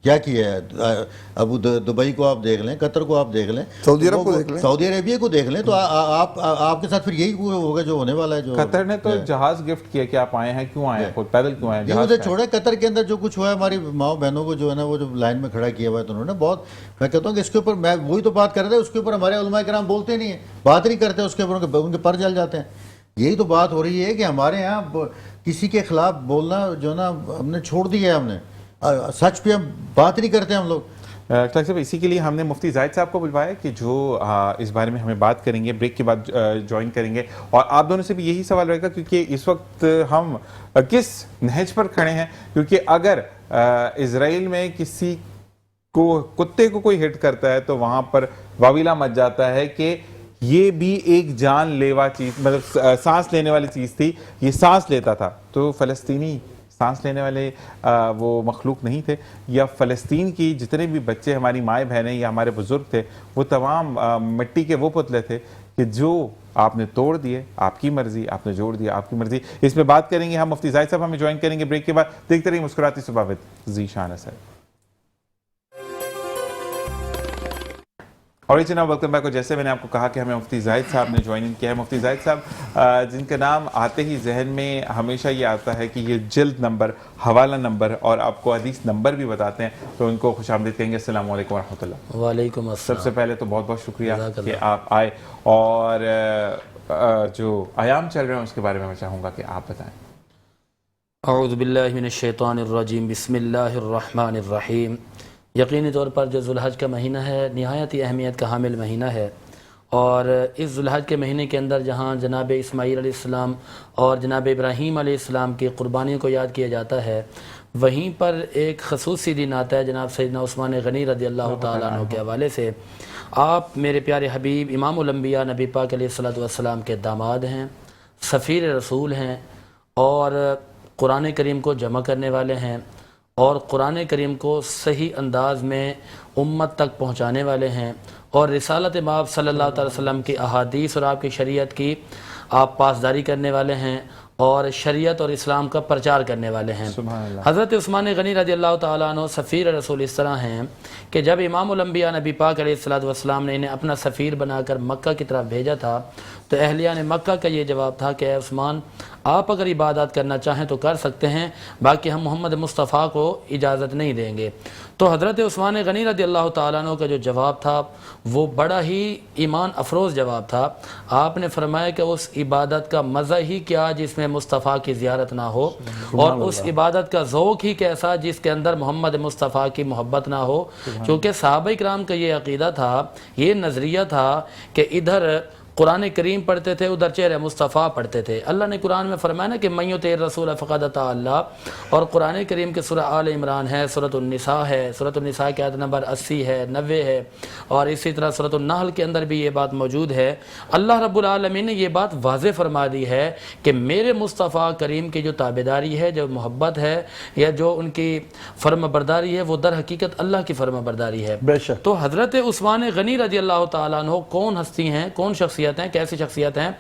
کیا کیا ہے. ابو دبئی کو آپ دیکھ لیں, قطر کو آپ دیکھ لیں, سعودی عرب کو دیکھ لیں, سعودی عربیہ کو دیکھ لیں, تو آپ کے ساتھ پھر یہی ہوگا جو ہونے والا ہے. جو قطر نے تو جہاز گفٹ کیا کہ آپ آئے ہیں, کیوں آئے ہیں, خود پیدل کیوں آئے ہیں, جہاز مجھے چھوڑے. قطر کے اندر جو کچھ ہوا ہے, ہماری ماؤں بہنوں کو جو ہے نا وہ جو لائن میں کھڑا کیا ہوا ہے, تو انہوں نے بہت, میں کہتا ہوں کہ اس کے اوپر میں وہی تو بات کر رہے تھے, اس کے اوپر ہمارے علماء کرام بولتے نہیں ہیں, بات نہیں کرتے اس کے اوپر, ان کے پر جل جاتے ہیں. یہی تو بات ہو رہی ہے کہ ہمارے یہاں کسی کے خلاف بولنا جو نا ہم نے چھوڑ دیا ہے, ہم نے سچ پہ ہم بات نہیں کرتے ہم لوگ. ڈاکٹر صاحب اسی کے لیے ہم نے مفتی زاہد صاحب کو بلوایا کہ جو اس بارے میں ہمیں بات کریں گے, بریک کے بعد جوائن کریں گے, اور آپ دونوں سے بھی یہی سوال رہے گا کیونکہ اس وقت ہم کس نہج پر کھڑے ہیں. کیونکہ اگر اسرائیل میں کسی کو کتے کو کوئی ہٹ کرتا ہے تو وہاں پر واویلا مچ جاتا ہے کہ یہ بھی ایک جان لیوا چیز, مطلب سانس لینے والی چیز تھی, یہ سانس لیتا تھا. تو فلسطینی سانس لینے والے وہ مخلوق نہیں تھے, یا فلسطین کی جتنے بھی بچے, ہماری مائیں بہنیں یا ہمارے بزرگ تھے, وہ تمام مٹی کے وہ پتلے تھے کہ جو آپ نے توڑ دیے, آپ کی مرضی, آپ نے جوڑ دیا, آپ کی مرضی. اس میں بات کریں گے ہم. مفتی زاہد صاحب ہمیں جوائن کریں گے بریک کے بعد. دیکھتے رہیے مسکراتی صبح وذ ذیشان اثر. اور جناب ویلکم بیک. اور جیسے میں نے آپ کو کہا کہ ہمیں مفتی زاہد صاحب نے جوائن کیا ہے. مفتی زاہد صاحب جن کا نام آتے ہی ذہن میں ہمیشہ یہ آتا ہے کہ یہ جلد نمبر, حوالہ نمبر اور آپ کو حدیث نمبر بھی بتاتے ہیں, تو ان کو خوش آمدید کہیں گے. السلام علیکم ورحمۃ اللہ. وعلیکم السلام. سب سے پہلے تو بہت بہت شکریہ کہ آپ آئے, اور جو ایام چل رہے ہیں اس کے بارے میں چاہوں گا کہ آپ بتائیں. اعوذ باللہ من الشیطان الرجیم, بسم اللہ الرحمن الرحیم. یقینی طور پر جو ذوالحج کا مہینہ ہے نہایت ہی اہمیت کا حامل مہینہ ہے, اور اس ذوالحج کے مہینے کے اندر جہاں جناب اسماعیل علیہ السلام اور جناب ابراہیم علیہ السلام کی قربانیوں کو یاد کیا جاتا ہے, وہیں پر ایک خصوصی دن آتا ہے جناب سیدنا عثمان غنی رضی اللہ تعالیٰ عنہ کے حوالے سے. آپ میرے پیارے حبیب امام الانبیاء نبی پاک علیہ الصلوۃ والسلام کے داماد ہیں, سفیر رسول ہیں, اور قرآن کریم کو جمع کرنے والے ہیں, اور قرآن کریم کو صحیح انداز میں امت تک پہنچانے والے ہیں, اور رسالت مآب صلی اللہ تعالی وسلم کی احادیث اور آپ کی شریعت کی آپ پاسداری کرنے والے ہیں, اور شریعت اور اسلام کا پرچار کرنے والے ہیں. حضرت عثمان غنی رضی اللہ تعالیٰ عنہ سفیر رسول اس طرح ہیں کہ جب امام الانبیاء نبی پاک علیہ الصلوۃ والسلام نے انہیں اپنا سفیر بنا کر مکہ کی طرف بھیجا تھا, تو اہلیان مکہ کا یہ جواب تھا کہ اے عثمان, آپ اگر عبادات کرنا چاہیں تو کر سکتے ہیں, باقی ہم محمد مصطفیٰ کو اجازت نہیں دیں گے. تو حضرت عثمان غنی رضی اللہ تعالیٰ عنہ کا جو جواب تھا وہ بڑا ہی ایمان افروز جواب تھا. آپ نے فرمایا کہ اس عبادت کا مزہ ہی کیا جس میں مصطفیٰ کی زیارت نہ ہو, اور اس عبادت کا ذوق ہی کیسا جس کے اندر محمد مصطفیٰ کی محبت نہ ہو. کیونکہ صحابہ کرام کا یہ عقیدہ تھا, یہ نظریہ تھا کہ ادھر قرآن کریم پڑھتے تھے, ادھر چہرہ مصطفیٰ پڑھتے تھے. اللہ نے قرآن میں فرمایا نا کہ من یطع الرسول فقد اطاع اللہ, اور قرآن کریم کے سورہ آل عمران ہے, سورۃ النساء ہے, سورۃ النساء کی آیت نمبر 80 ہے, 90 ہے, اور اسی طرح سورۃ النحل کے اندر بھی یہ بات موجود ہے. اللہ رب العالمین نے یہ بات واضح فرما دی ہے کہ میرے مصطفیٰ کریم کی جو تابعداری ہے, جو محبت ہے, یا جو ان کی فرما برداری ہے, وہ در حقیقت اللہ کی فرما برداری ہے. بے شک. تو حضرت عثمان غنی رضی اللہ تعالیٰ عنہ کون ہستی ہیں, کون شخصیت ہیں, کیسی شخصیت ہیں؟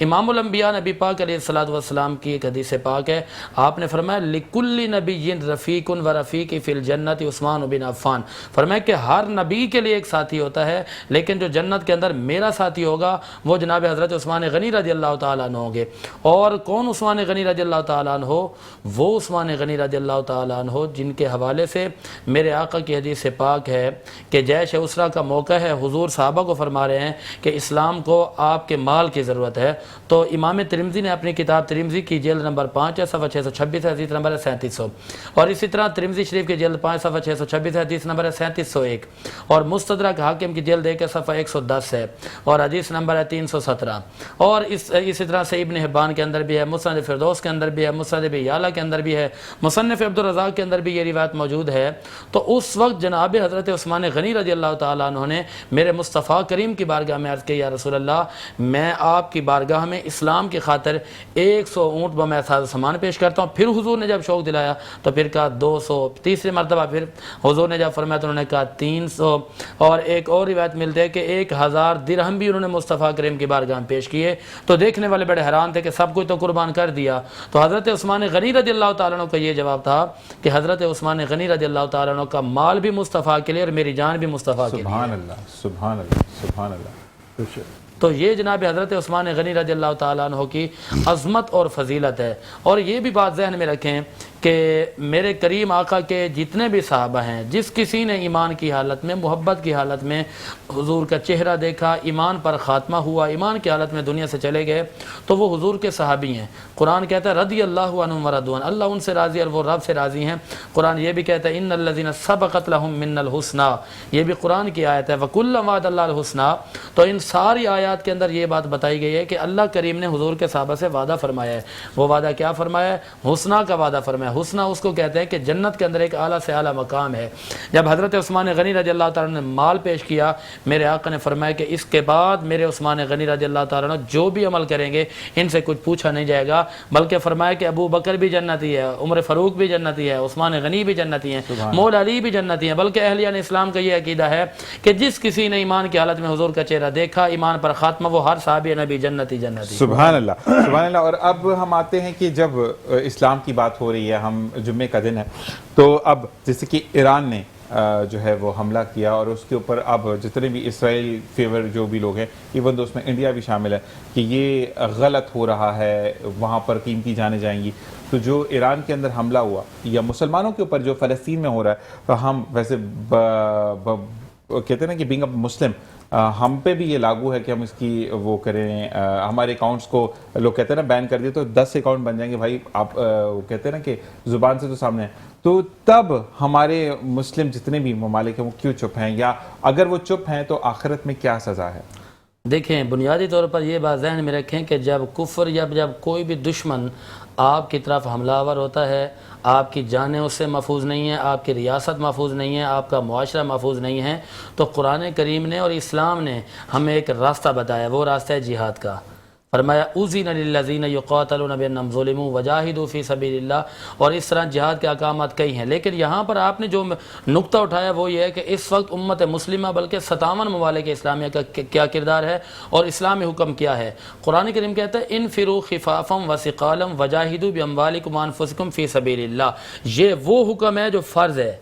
امام الانبیاء نبی پاک علیہ الصلوۃ والسلام کی ایک حدیث پاک ہے. آپ نے فرمایا لکل نبی رفیق و رفیق فی الجنت عثمان بن عفان. فرمایا کہ ہر نبی کے لیے ایک ساتھی ساتھی ہوتا ہے، لیکن جو جنت کے اندر میرا ساتھی ہوگا وہ جناب حضرت عثمان غنی رضی اللہ تعالیٰ عنہ ہوں گے۔ اور کون عثمان غنی رضی اللہ تعالیٰ عنہ؟ وہ عثمان غنی رضی اللہ تعالیٰ عنہ جن کے حوالے سے میرے آقا کی حدیث پاک ہے کہ جیش اسرا کا موقع ہے، حضور صحابہ کو فرما رہے ہیں کہ اسلام کو آپ کے مال کی ضرورت ہے۔ تو امام ترمذی نے اپنی کتاب ترمذی کی جلد نمبر 5 ہے، صفحہ 626 ہے، حدیث نمبر ہے 3700، اور اسی طرح ترمذی شریف کی جلد 5 صفحہ 626 ہے، حدیث نمبر ہے 3701، اور مستدرک حاکم کی جلد 1 صفحہ 110 ہے اور حدیث نمبر ہے 317، اور اسی طرح سے ابن حبان کے اندر بھی ہے، مسند فردوس کے اندر بھی ہے، مسند ابی یعلا کے اندر بھی ہے، مصنف عبدالرزاق کے اندر بھی یہ روایت موجود ہے۔ تو اس وقت جناب حضرت عثمان غنی رضی اللہ تعالیٰ عنہ نے میرے مصطفیٰ کریم کی بارگاہ میں عرض کی، یا رسول اللہ میں آپ کی بارگاہ میں اسلام کی خاطر 100 اونٹ میں ساز سامان پیش کرتا ہوں۔ پھر حضور نے جب شوق دلایا تو پھر کہا 200، تیسری مرتبہ پھر حضور نے جب فرمایا تو انہوں نے کہا 300، اور ایک اور روایت ملتے ہے کہ 1000 درہم بھی انہوں نے مصطفیٰ کریم کی بارگاہ میں پیش کیے۔ تو دیکھنے والے بڑے حیران تھے کہ سب کچھ تو قربان کر دیا۔ تو حضرت عثمان غنی رضی اللہ تعالیٰ عنہ کا یہ جواب تھا کہ حضرت عثمان غنی رضی اللہ تعالیٰ عنہ کا مال بھی مصطفیٰ کے لیے اور میری جان بھی مصطفیٰ کے لیے۔ سبحان اللہ، سبحان اللہ، سبحان اللہ۔ تو یہ جناب حضرت عثمان غنی رضی اللہ تعالیٰ عنہ کی عظمت اور فضیلت ہے۔ اور یہ بھی بات ذہن میں رکھیں کہ میرے کریم آقا کے جتنے بھی صحابہ ہیں، جس کسی نے ایمان کی حالت میں، محبت کی حالت میں حضور کا چہرہ دیکھا، ایمان پر خاتمہ ہوا، ایمان کی حالت میں دنیا سے چلے گئے، تو وہ حضور کے صحابی ہیں۔ قرآن کہتا ہے رضی اللہ عنہم ورضوا عنہ، اللہ ان سے راضی اور وہ رب سے راضی ہیں۔ قرآن یہ بھی کہتا ہے ان الذین سبقت لهم من الحسنى، یہ بھی قرآن کی آیت ہے، وکلا وعد اللہ الحسنى۔ تو ان ساری آیات کے اندر یہ بات بتائی گئی ہے کہ اللہ کریم نے حضور کے صحابہ سے وعدہ فرمایا ہے۔ وہ وعدہ کیا فرمایا ہے؟ حسنہ کا وعدہ فرمایا۔ حسنہ اس کو کہتے ہیں کہ جنت کے اندر ایک اعلیٰ سے اعلیٰ مقام ہے۔ جب حضرت عثمان غنی رضی اللہ تعالیٰ نے مال پیش کیا، میرے آقا نے فرمایا کہ اس کے بعد میرے عثمان غنی رضی اللہ تعالیٰ نے جو بھی عمل کریں گے ان سے کچھ پوچھا نہیں جائے گا، بلکہ فرمایا کہ ابو بکر بھی جنتی ہے، عمر فاروق بھی جنتی ہے، عثمان غنی بھی جنتی ہیں، مولا علی بھی جنتی ہیں۔ بلکہ اہلیان اسلام کا یہ عقیدہ ہے کہ جس کسی نے ایمان کی حالت میں حضور کا چہرہ دیکھا، ایمان پر خاتمہ، وہ ہر صحابی نبی جنتی جنتی۔ سبحان اللہ، سبحان اللہ۔ اور اب ہم آتے ہیں کہ جب اسلام کی بات ہو رہی ہے، ہم جمعے کا دن ہے، تو اب جیسے کہ ایران نے جو ہے وہ حملہ کیا، اور اس کے اوپر اب جتنے بھی اسرائیل فیور جو بھی لوگ ہیں، ایون تو اس میں انڈیا بھی شامل ہے، کہ یہ غلط ہو رہا ہے، وہاں پر قیمتی جانیں جائیں گی۔ تو جو ایران کے اندر حملہ ہوا یا مسلمانوں کے اوپر جو فلسطین میں ہو رہا ہے، تو ہم ویسے کہتے ہیں نا کہ بینگ اے مسلم ہم پہ بھی یہ لاگو ہے کہ ہم اس کی وہ کریں، ہمارے اکاؤنٹس کو لوگ کہتے ہیں نا بین کر دیے تو 10 اکاؤنٹ بن جائیں گے بھائی، آپ کہتے ہیں نا کہ زبان سے تو سامنے ہے۔ تو تب ہمارے مسلم جتنے بھی ممالک ہیں وہ کیوں چپ ہیں، یا اگر وہ چپ ہیں تو آخرت میں کیا سزا ہے؟ دیکھیں، بنیادی طور پر یہ بات ذہن میں رکھیں کہ جب کفر یا جب کوئی بھی دشمن آپ کی طرف حملہ آور ہوتا ہے، آپ کی جانیں اس سے محفوظ نہیں ہیں، آپ کی ریاست محفوظ نہیں ہے، آپ کا معاشرہ محفوظ نہیں ہے، تو قرآن کریم نے اور اسلام نے ہمیں ایک راستہ بتایا، وہ راستہ ہے جہاد کا۔ فرمایا اذن للذین یقاتلون بانہم ظلموا وجاہدوا فی سبیل اللہ، اور اس طرح جہاد کے احکامات کئی ہیں۔ لیکن یہاں پر آپ نے جو نقطہ اٹھایا وہ یہ ہے کہ اس وقت امت مسلمہ بلکہ 57 ممالک اسلامیہ کا کیا کردار ہے اور اسلامی حکم کیا ہے۔ قرآن کریم کہتا ہے انفروا خفافا وثقالا وجاہدوا باموالکم وانفسکم فی سبیل اللہ، یہ وہ حکم ہے جو فرض ہے۔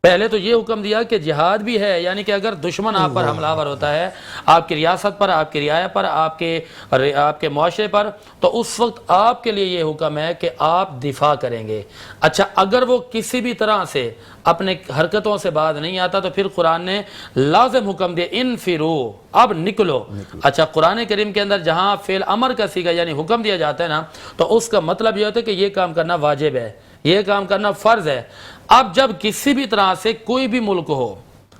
پہلے تو یہ حکم دیا کہ جہاد بھی ہے، یعنی کہ اگر دشمن آپ پر حملہ آور ہوتا ہے، آپ کی ریاست پر، آپ کی رعایا پر، آپ کے معاشرے پر، تو اس وقت آپ کے لیے یہ حکم ہے کہ آپ دفاع کریں گے۔ اچھا، اگر وہ کسی بھی طرح سے اپنے حرکتوں سے باز نہیں آتا تو پھر قرآن نے لازم حکم دیا انفرو، اب نکلو۔ اچھا، قرآن کریم کے اندر جہاں فعل امر کا صیغہ یعنی حکم دیا جاتا ہے نا، تو اس کا مطلب یہ ہوتا ہے کہ یہ کام کرنا واجب ہے، یہ کام کرنا فرض ہے۔ اب جب کسی بھی طرح سے کوئی بھی ملک ہو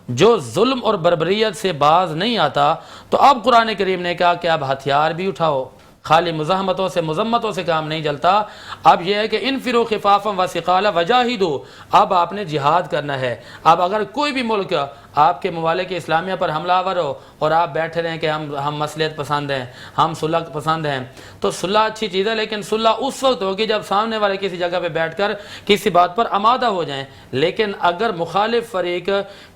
جو ظلم اور بربریت سے باز نہیں آتا، تو اب قرآن کریم نے کہا کہ اب ہتھیار بھی اٹھاؤ، خالی مزاحمتوں سے مذمتوں سے کام نہیں چلتا۔ اب یہ ہے کہ انفروا خفافا وثقالا وجاہدوا، اب آپ نے جہاد کرنا ہے۔ اب اگر کوئی بھی ملک آپ کے ممالک اسلامیہ پر حملہ آور ہو اور آپ بیٹھے رہیں کہ ہم مصلحت پسند ہیں، ہم صلح پسند ہیں، تو صلح اچھی چیز ہے، لیکن صلح اس وقت ہوگی جب سامنے والے کسی جگہ پہ بیٹھ کر کسی بات پر آمادہ ہو جائیں۔ لیکن اگر مخالف فریق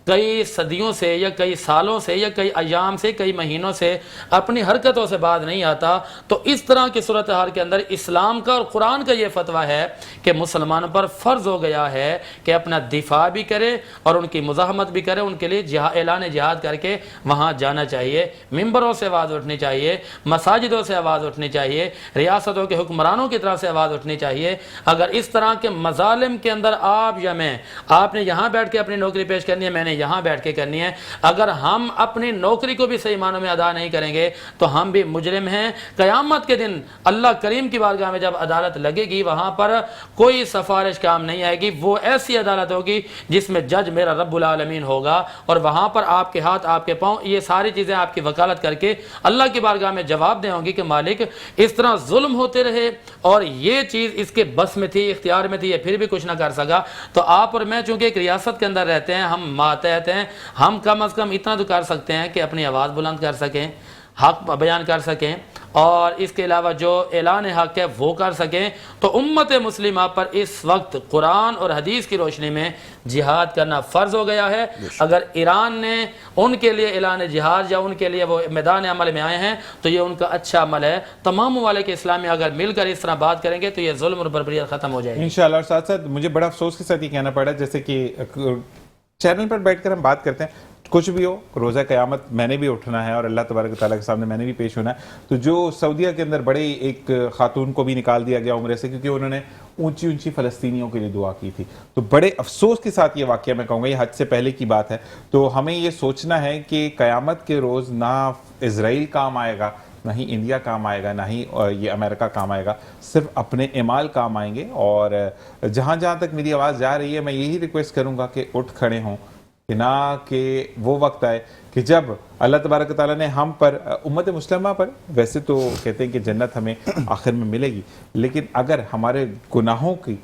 کئی صدیوں سے یا کئی سالوں سے یا کئی ایام سے، کئی مہینوں سے اپنی حرکتوں سے باز نہیں آتا، تو اس طرح کی صورتحال کے اندر اسلام کا اور قرآن کا یہ فتویٰ ہے کہ مسلمانوں پر فرض ہو گیا ہے کہ اپنا دفاع بھی کرے اور ان کی مزاحمت بھی کرے، ان کے لیے اعلان جہاد کر کے وہاں جانا چاہیے، ممبروں سے آواز اٹھنی چاہیے، مساجدوں سے آواز اٹھنی چاہیے، ریاستوں کے حکمرانوں کی طرف سے آواز اٹھنی چاہیے۔ اگر اس طرح کے مظالم کے اندر آپ یا میں، آپ نے یہاں بیٹھ کے اپنی نوکری پیش کرنی ہے، میں نے یہاں بیٹھ کے کرنی ہے، اگر ہم اپنی نوکری کو بھی صحیح معنوں میں ادا نہیں کریں گے تو ہم بھی مجرم ہیں۔ قیامت کے دن اللہ کریم کی بارگاہ میں جب عدالت لگے گی، وہاں پر کوئی سفارش کام نہیں آئے گی، وہ ایسی عدالت ہوگی جس میں جج میرا رب العالمین ہوگا، اور وہاں پر آپ کے ہاتھ، آپ کے پاؤں، یہ ساری چیزیں آپ کی وکالت کر کے اللہ کی بارگاہ میں جواب دیں ہوں گی کہ مالک اس طرح ظلم ہوتے رہے اور یہ چیز اس کے بس میں تھی، اختیار میں تھی، یہ پھر بھی کچھ نہ کر سکا۔ تو آپ اور میں چونکہ ایک ریاست کے اندر رہتے ہیں، ہم ماتحت ہیں، ہم کم از کم اتنا تو کر سکتے ہیں کہ اپنی آواز بلند کر سکیں، حق بیان کر سکیں، اور اس کے علاوہ جو اعلان حق ہے وہ کر سکیں۔ تو امت مسلمہ پر اس وقت قرآن اور حدیث کی روشنی میں جہاد کرنا فرض ہو گیا ہے۔ اگر ایران نے ان کے لیے اعلان جہاد یا ان کے لیے وہ میدان عمل میں آئے ہیں تو یہ ان کا اچھا عمل ہے۔ تمام ممالک اسلامی اگر مل کر اس طرح بات کریں گے تو یہ ظلم اور بربریت ختم ہو جائے گی انشاءاللہ۔ اور ساتھ ساتھ مجھے بڑا افسوس کے ساتھ یہ کہنا پڑا، جیسے کہ چینل پر بیٹھ کر ہم بات کرتے ہیں، کچھ بھی ہو، روزہ قیامت میں نے بھی اٹھنا ہے اور اللہ تبارک و تعالیٰ کے سامنے میں نے بھی پیش ہونا ہے۔ تو جو سعودیہ کے اندر بڑے ایک خاتون کو بھی نکال دیا گیا عمرے سے کیونکہ انہوں نے اونچی اونچی فلسطینیوں کے لیے دعا کی تھی، تو بڑے افسوس کے ساتھ یہ واقعہ میں کہوں گا، یہ حج سے پہلے کی بات ہے۔ تو ہمیں یہ سوچنا ہے کہ قیامت کے روز نہ اسرائیل کام آئے گا، نہ ہی انڈیا کام آئے گا، نہ ہی یہ امریکہ کام آئے گا، صرف اپنے اعمال کام آئیں گے۔ اور جہاں جہاں تک میری آواز جا رہی ہے، میں یہی ریکویسٹ کروں گا کہ اٹھ کھڑے ہوں، کہ نہ کہ وہ وقت آئے کہ جب اللہ تبارک تعالیٰ نے ہم پر، امت مسلمہ پر، ویسے تو کہتے ہیں کہ جنت ہمیں آخر میں ملے گی، لیکن اگر ہمارے گناہوں کی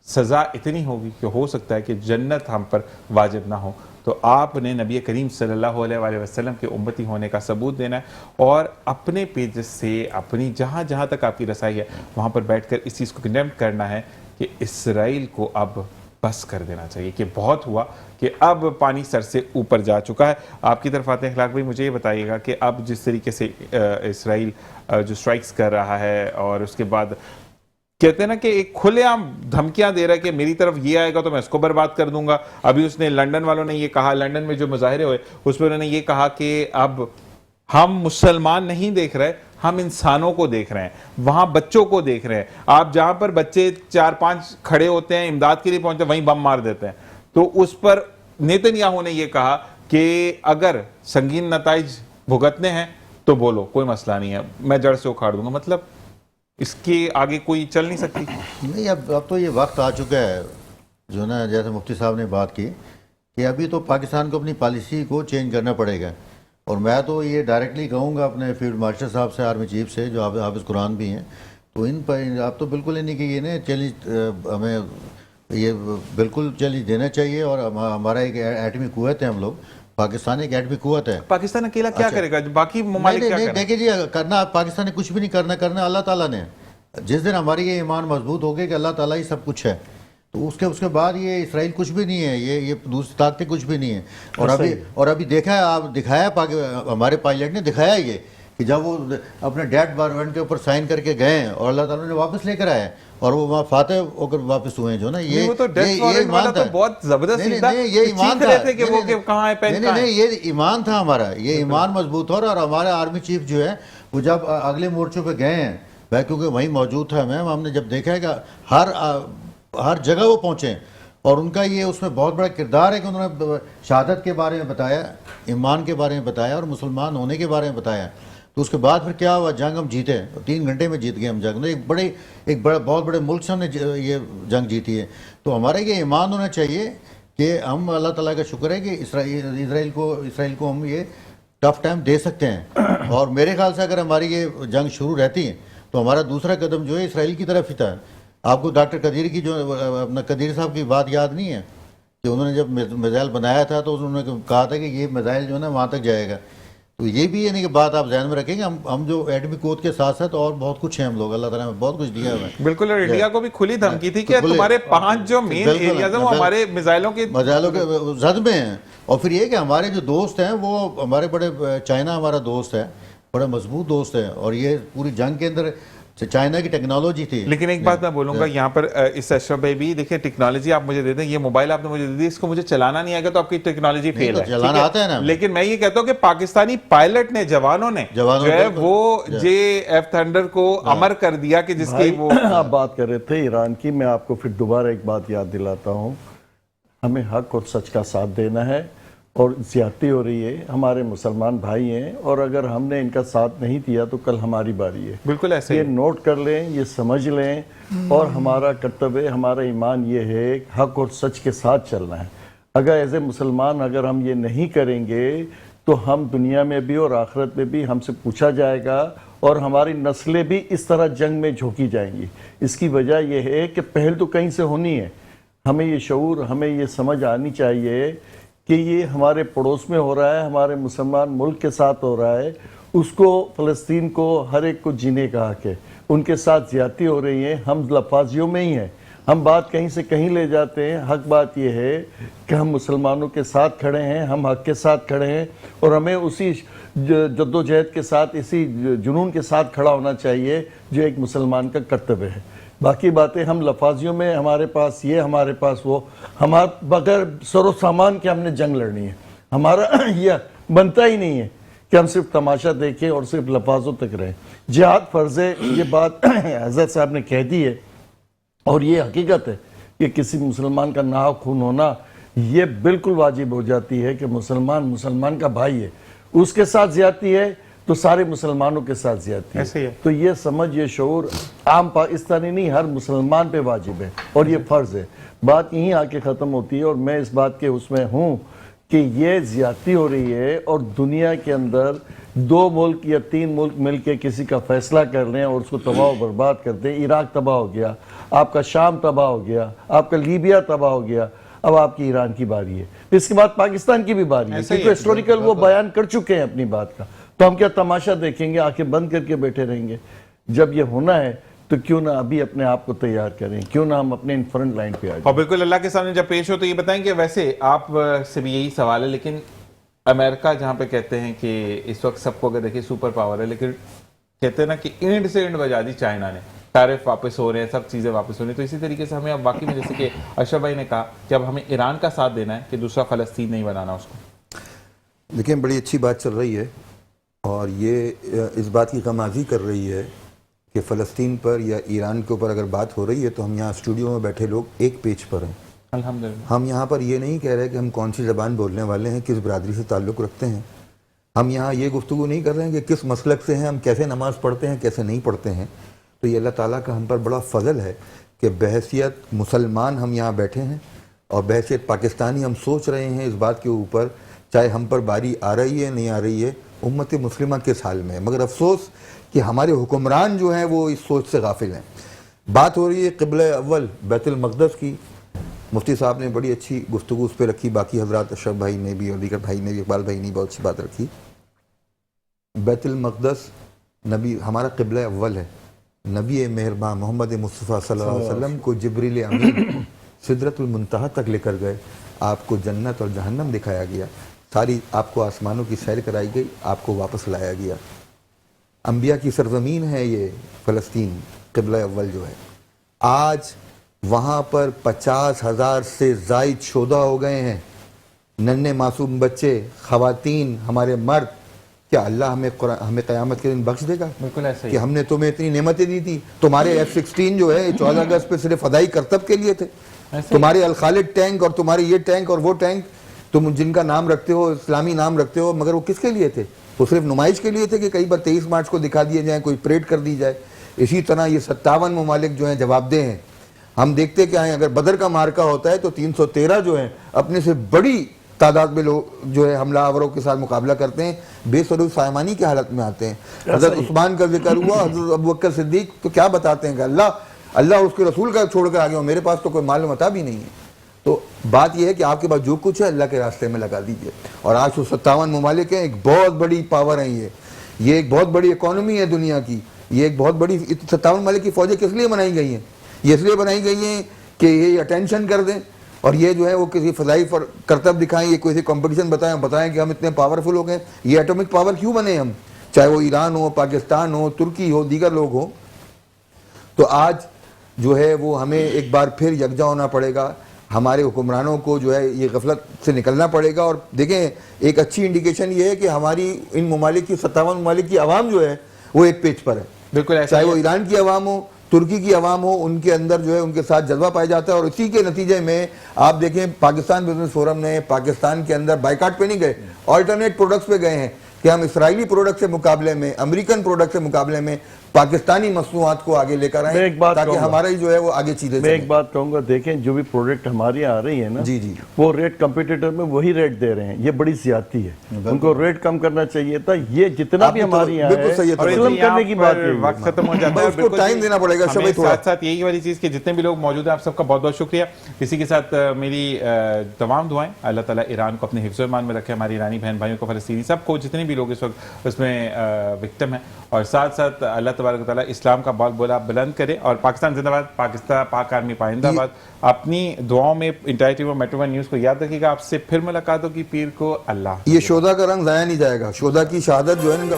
سزا اتنی ہوگی کہ ہو سکتا ہے کہ جنت ہم پر واجب نہ ہو، تو آپ نے نبی کریم صلی اللہ علیہ وآلہ وسلم کے امتی ہونے کا ثبوت دینا ہے اور اپنے پیجز سے اپنی جہاں جہاں تک آپ کی رسائی ہے وہاں پر بیٹھ کر اس چیز کو کنڈیم کرنا ہے کہ اسرائیل کو اب بس کر دینا چاہیے، کہ بہت ہوا، کہ اب پانی سر سے اوپر جا چکا ہے۔ آپ کی طرف آتے ہیں اخلاق بھائی، مجھے یہ بتائیے گا کہ اب جس طریقے سے اسرائیل جو سٹرائکس کر رہا ہے اور اس کے بعد کہتے ہیں نا کہ ایک کھلے عام دھمکیاں دے رہا ہے کہ میری طرف یہ آئے گا تو میں اس کو برباد کر دوں گا۔ ابھی اس نے لندن والوں نے یہ کہا، لندن میں جو مظاہرے ہوئے اس میں انہوں نے یہ کہا کہ اب ہم مسلمان نہیں دیکھ رہے، ہم انسانوں کو دیکھ رہے ہیں، وہاں بچوں کو دیکھ رہے ہیں۔ آپ جہاں پر بچے 4-5 کھڑے ہوتے ہیں امداد کے لیے پہنچتے ہیں وہیں بم مار دیتے ہیں۔ تو اس پر نیتنیاہو نے یہ کہا کہ اگر سنگین نتائج بھگتنے ہیں تو بولو، کوئی مسئلہ نہیں ہے، میں جڑ سے اکھاڑ دوں گا۔ مطلب اس کے آگے کوئی چل نہیں سکتی؟ نہیں، اب تو یہ وقت آ چکا ہے جو نا، جیسے مفتی صاحب نے بات کی کہ ابھی تو پاکستان کو اپنی پالیسی کو چینج کرنا پڑے گا، اور میں تو یہ ڈائریکٹلی کہوں گا اپنے فیلڈ مارشل صاحب سے، آرمی چیف سے جو حافظ قرآن بھی ہیں، تو ان پر آپ تو بالکل ہی نہیں کہ یہ نا چیلنج ہمیں یہ بالکل چیلنج دینا چاہیے، اور ہمارا ایک ایٹمی قوت ہے، ہم لوگ پاکستان ایک ایٹمی قوت ہے۔ پاکستان اکیلا کیا کرے گا؟ باقی ممالک کیا کریں؟ دیکھیں جی، کرنا پاکستان نے کچھ بھی نہیں کرنا اللہ تعالیٰ نے۔ جس دن ہماری یہ ایمان مضبوط ہو گئے کہ اللہ تعالیٰ ہی سب کچھ ہے، تو اس کے بعد یہ اسرائیل کچھ بھی نہیں ہے، یہ دوسری طاقتیں کچھ بھی نہیں ہیں۔ اور ابھی دیکھا ہے، آپ دکھایا ہمارے پائلٹ نے دکھایا یہ کہ جب وہ اپنے ڈیڈ وارنٹ کے اوپر سائن کر کے گئے ہیں اور اللہ تعالیٰ نے واپس لے کر آئے اور وہ وہاں فاتح ہو کر واپس ہوئے ہیں، جو نا یہ ایمان تھا، بہت زبردست یہ ایمان تھا، نہیں یہ ایمان تھا ہمارا، یہ ایمان مضبوط ہو رہا۔ اور ہمارا آرمی چیف جو ہے وہ جب اگلے مورچوں پہ گئے ہیں، میں کیونکہ وہیں موجود تھا، ہم نے جب دیکھا ہے کہ ہر جگہ وہ پہنچے، اور ان کا یہ اس میں بہت بڑا کردار ہے کہ انہوں نے شہادت کے بارے میں بتایا، ایمان کے بارے میں بتایا اور مسلمان ہونے کے بارے میں بتایا۔ تو اس کے بعد پھر کیا ہوا، جنگ ہم جیتے، 3 گھنٹے میں جیت گئے ہم جنگ، بہت بڑے ملک سے ہم نے یہ جنگ جیتی ہے۔ تو ہمارا یہ ایمان ہونا چاہیے کہ ہم اللہ تعالیٰ کا شکر ہے کہ اسرائیل کو ہم یہ ٹف ٹائم دے سکتے ہیں، اور میرے خیال سے اگر ہماری یہ جنگ شروع رہتی ہے تو ہمارا دوسرا قدم جو ہے اسرائیل کی طرف ہی تھا۔ آپ کو ڈاکٹر قدیر کی جو اپنا قدیر صاحب کی بات یاد نہیں ہے کہ انہوں نے جب میزائل بنایا تھا تو انہوں نے کہا تھا کہ یہ میزائل جو ہے نا وہاں تک جائے گا۔ تو یہ بھی یعنی کہ بات آپ ذہن میں رکھیں کہ ہم جو ایٹمی قوت کے ساتھ ساتھ اور بہت کچھ ہیں ہم لوگ، اللہ تعالیٰ نے بہت کچھ دیا ہوا ہے۔ بالکل، اور انڈیا کو بھی کھلی دھمکی تھی کہ تمہارے 5 جو مین ایریاز ہیں وہ ہمارے میزائلوں کے زد میں ہیں۔ اور پھر یہ کہ ہمارے جو دوست ہیں وہ ہمارے بڑے، چائنا ہمارا دوست ہے، بڑا مضبوط دوست ہے، اور یہ پوری جنگ کے اندر چائنا کی ٹیکنالوجی تھی. لیکن ایک بات میں بولوں گا یہاں پر اس اشرف بھائی بھی دیکھیں ٹیکنالوجی آپ مجھے دے دیں, یہ موبائل آپ نے مجھے دے دی, اس کو مجھے چلانا نہیں آئے گا تو آپ کی ٹیکنالوجی فیل ہے. چلانا آتا ہے نا. لیکن میں یہ کہتا ہوں کہ پاکستانی پائلٹ نے جوانوں نے جو ہے وہ JF تھنڈر کو امر کر دیا کہ جس کی وہ آپ بات کر رہے تھے ایران کی, میں آپ کو پھر دوبارہ ایک بات یاد دلاتا ہوں, ہمیں حق اور سچ کا ساتھ دینا ہے, اور زیادتی ہو رہی ہے, ہمارے مسلمان بھائی ہیں, اور اگر ہم نے ان کا ساتھ نہیں دیا تو کل ہماری باری ہے. بالکل ایسے یہ نوٹ کر لیں, یہ سمجھ لیں, اور ہمارا کرتویہ, ہمارا ایمان یہ ہے حق اور سچ کے ساتھ چلنا ہے. اگر ایز اے مسلمان اگر ہم یہ نہیں کریں گے تو ہم دنیا میں بھی اور آخرت میں بھی ہم سے پوچھا جائے گا, اور ہماری نسلیں بھی اس طرح جنگ میں جھونکی جائیں گی. اس کی وجہ یہ ہے کہ پہل تو کہیں سے ہونی ہے. ہمیں یہ شعور, ہمیں یہ سمجھ آنی چاہیے کہ یہ ہمارے پڑوس میں ہو رہا ہے, ہمارے مسلمان ملک کے ساتھ ہو رہا ہے, اس کو فلسطین کو ہر ایک کو جینے کا حق ہے. ان کے ساتھ زیادتی ہو رہی ہے, ہم لفاظیوں میں ہی ہیں, ہم بات کہیں سے کہیں لے جاتے ہیں. حق بات یہ ہے کہ ہم مسلمانوں کے ساتھ کھڑے ہیں, ہم حق کے ساتھ کھڑے ہیں, اور ہمیں اسی جدوجہد کے ساتھ, اسی جنون کے ساتھ کھڑا ہونا چاہیے جو ایک مسلمان کا کرتویہ ہے. باقی باتیں ہم لفاظیوں میں, ہمارے پاس یہ, ہمارے پاس وہ, ہمارے بغیر سر و سامان کے ہم نے جنگ لڑنی ہے. ہمارا یہ بنتا ہی نہیں ہے کہ ہم صرف تماشا دیکھیں اور صرف لفاظوں تک رہیں. جہاد فرض ہے, یہ بات حضرت صاحب نے کہہ دی ہے, اور یہ حقیقت ہے کہ کسی مسلمان کا ناحق خون ہونا یہ بالکل واجب ہو جاتی ہے کہ مسلمان کا بھائی ہے, اس کے ساتھ زیادتی ہے تو سارے مسلمانوں کے ساتھ زیادتی ہے. تو یہ سمجھ, یہ شعور عام پاکستانی نہیں, ہر مسلمان پہ واجب ہے, اور یہ فرض ہے. بات یہیں آ کے ختم ہوتی ہے, اور میں اس بات کے اس میں ہوں کہ یہ زیادتی ہو رہی ہے, اور دنیا کے اندر 2 ملک یا 3 ملک مل کے کسی کا فیصلہ کر لیں اور اس کو تباہ و برباد کر دیں. عراق تباہ ہو گیا, آپ کا شام تباہ ہو گیا, آپ کا لیبیا تباہ ہو گیا, اب آپ کی ایران کی باری ہے, اس کے بعد پاکستان کی بھی باری ہے, کیونکہ ہسٹوریکل وہ بیان کر چکے ہیں اپنی بات کا. تو ہم کیا تماشا دیکھیں گے, آنکھیں بند کر کے بیٹھے رہیں گے؟ جب یہ ہونا ہے تو کیوں نہ ابھی اپنے آپ کو تیار کریں, کیوں نہ ہم اپنے فرنٹ لائن پہ آ جائیں. اور بالکل اللہ کے سامنے جب پیش ہو تو یہ بتائیں کہ ویسے آپ سے بھی یہی سوال ہے, لیکن امریکہ جہاں پہ کہتے ہیں کہ اس وقت سب کو اگر دیکھیں سپر پاور ہے, لیکن کہتے ہیں نا کہ اینڈ سے اینڈ بجا دی چائنا نے, ٹیرف واپس ہو رہے ہیں, سب چیزیں واپس ہو رہی ہیں. تو اسی طریقے سے ہمیں اب باقی میں جیسے کہ اشرف بھائی نے کہا کہ اب ہمیں ایران کا ساتھ دینا ہے کہ دوسرا فلسطین نہیں بنانا اس کو. دیکھیں بڑی اچھی بات چل رہی ہے, اور یہ اس بات کی غمازی کر رہی ہے کہ فلسطین پر یا ایران کے اوپر اگر بات ہو رہی ہے تو ہم یہاں اسٹوڈیو میں بیٹھے لوگ ایک پیج پر ہیں. الحمدللہ ہم یہاں پر یہ نہیں کہہ رہے کہ ہم کون سی زبان بولنے والے ہیں, کس برادری سے تعلق رکھتے ہیں. ہم یہاں یہ گفتگو نہیں کر رہے ہیں کہ کس مسلک سے ہیں, ہم کیسے نماز پڑھتے ہیں, کیسے نہیں پڑھتے ہیں. تو یہ اللہ تعالیٰ کا ہم پر بڑا فضل ہے کہ بحیثیت مسلمان ہم یہاں بیٹھے ہیں, اور بحیثیت پاکستانی ہم سوچ رہے ہیں اس بات کے اوپر, چاہے ہم پر باری آ رہی ہے نہیں آ رہی ہے, امت مسلمہ کس حال میں ہے. مگر افسوس کہ ہمارے حکمران جو ہیں وہ اس سوچ سے غافل ہیں. بات ہو رہی ہے قبلہ اول بیت المقدس کی. مفتی صاحب نے بڑی اچھی گفتگو اس پہ رکھی, باقی حضرات اشرف بھائی نے بھی اور دیگر بھائی نے بھی, اقبال بھائی نے بہت اچھی بات رکھی. بیت المقدس نبی ہمارا قبلہ اول ہے. نبی مہربان محمد مصطفیٰ صلی اللہ علیہ وسلم کو جبریل امین سدرۃ المنتہا تک لے کر گئے, آپ کو جنت اور جہنم دکھایا گیا, ساری آپ کو آسمانوں کی سیر کرائی گئی, آپ کو واپس لایا گیا. انبیاء کی سرزمین ہے یہ فلسطین, قبلہ اول جو ہے. آج وہاں پر 50,000 سے زائد شہدا ہو گئے ہیں, ننھے معصوم بچے, خواتین, ہمارے مرد. کیا اللہ ہمیں قیامت کے دن بخش دے گا؟ بالکل ایسا کہ ہم نے تمہیں اتنی نعمتیں دی تھی. تمہارے F-16 جو ہے 14 اگست پہ صرف فضائی کرتب کے لیے تھے. تمہارے الخالد ٹینک اور تمہارے یہ ٹینک اور وہ ٹینک, تم جن کا نام رکھتے ہو, اسلامی نام رکھتے ہو, مگر وہ کس کے لیے تھے؟ وہ صرف نمائش کے لیے تھے کہ کئی بار 23 مارچ کو دکھا دیے جائیں, کوئی پریڈ کر دی جائے. اسی طرح یہ 57 ممالک جو ہیں جواب دہ ہیں. ہم دیکھتے کہ اگر بدر کا مارکہ ہوتا ہے تو 313 جو ہیں اپنے سے بڑی تعداد میں لوگ جو ہے حملہ آوروں کے ساتھ مقابلہ کرتے ہیں, بے سرود سائمانی کی حالت میں آتے ہیں. حضرت عثمان کا ذکر ہوا, حضرت ابوبکر صدیق, تو کیا بتاتے ہیں کہ اللہ اور اس کے رسول کا چھوڑ کر آگے ہو, میرے پاس تو کوئی مال و متاع بھی نہیں ہے. تو بات یہ ہے کہ آپ کے پاس جو کچھ ہے اللہ کے راستے میں لگا دیجئے. اور آج تو 57 ممالک ہیں, ایک بہت بڑی پاور ہیں یہ ایک بہت بڑی اکانومی ہے دنیا کی. یہ ایک بہت بڑی 57 ممالک کی فوجیں کس لیے بنائی گئی ہیں؟ یہ اس لیے بنائی گئی ہیں کہ یہ اٹینشن کر دیں, اور یہ جو ہے وہ کسی فضائی کرتب دکھائیں, یہ کوئی کمپٹیشن بتائیں کہ ہم اتنے پاورفل ہو گئے. یہ ایٹمک پاور کیوں بنے ہم, چاہے وہ ایران ہو, پاکستان ہو, ترکی ہو, دیگر لوگ ہوں. تو آج جو ہے وہ ہمیں ایک بار پھر یکجا ہونا پڑے گا، ہمارے حکمرانوں کو جو ہے یہ غفلت سے نکلنا پڑے گا. اور دیکھیں ایک اچھی انڈیکیشن یہ ہے کہ ہماری ان ممالک کی 57 ممالک کی عوام جو ہے وہ ایک پیج پر ہے. بالکل ایسا چاہے وہ ایران کی عوام ہو، ترکی کی عوام ہو، ان کے اندر جو ہے ان کے ساتھ جذبہ پایا جاتا ہے. اور اسی کے نتیجے میں آپ دیکھیں پاکستان بزنس فورم نے پاکستان کے اندر بائیکاٹ پہ نہیں گئے، آلٹرنیٹ پروڈکٹس پہ گئے ہیں کہ ہم اسرائیلی پروڈکٹ سے مقابلے میں، امریکن پروڈکٹ سے مقابلے میں پاکستانی مصنوعات کو آگے لے کر میں ایک آئیں بات تاکہ کہوں گا، ہمارا ہی جو ہے وہ آگے چیزیں میں ایک چلیں. بات کہوں گا، دیکھیں جو بھی پروڈکٹ ہماری آ رہی ہے نا جی جی وہ ریٹ کمپیٹیٹر میں وہی ریٹ دے رہے ہیں، یہ بڑی زیادتی ہے. ان کو ریٹ کم کرنا چاہیے تھا. یہ جتنا آپ بھی نے تو ہماری یہاں بالکل صحیح ہے. اور ظلم یہاں کرنے کی پر بات ہے. وقت ختم ہو جاتا ہے. اس کو ٹائم دینا پڑے گا. ہمیں شبھی تھوڑا ساتھ ساتھ یہی والی چیز کہ جتنے بھی لوگ موجود ہیں آپ سب کا بہت بہت شکریہ. اسی کے ساتھ میری تمام دعائیں اللہ تعالیٰ ایران کو اپنے حفظ و ایمان میں رکھے، ہماری ایرانی بہن بھائیوں کو، فلسطینی سب کو، جتنے بھی لوگ اس وقت اس میں وکٹم ہیں، اور ساتھ ساتھ اللہ تبارک و تعالیٰ اسلام کا بال بولا بلند کرے. اور پاکستان زندہ باد، پاکستان پاک آرمی پائندہ باد. اپنی دعاؤں میں انٹر ٹی وی اور میٹرو ون نیوز کو یاد رکھیے گا. آپ سے پھر ملاقات ہوگی پیر کو. اللہ یہ شہداء کا رنگ ضائع نہیں جائے گا. شہداء کی شہادت جو ہے ان کا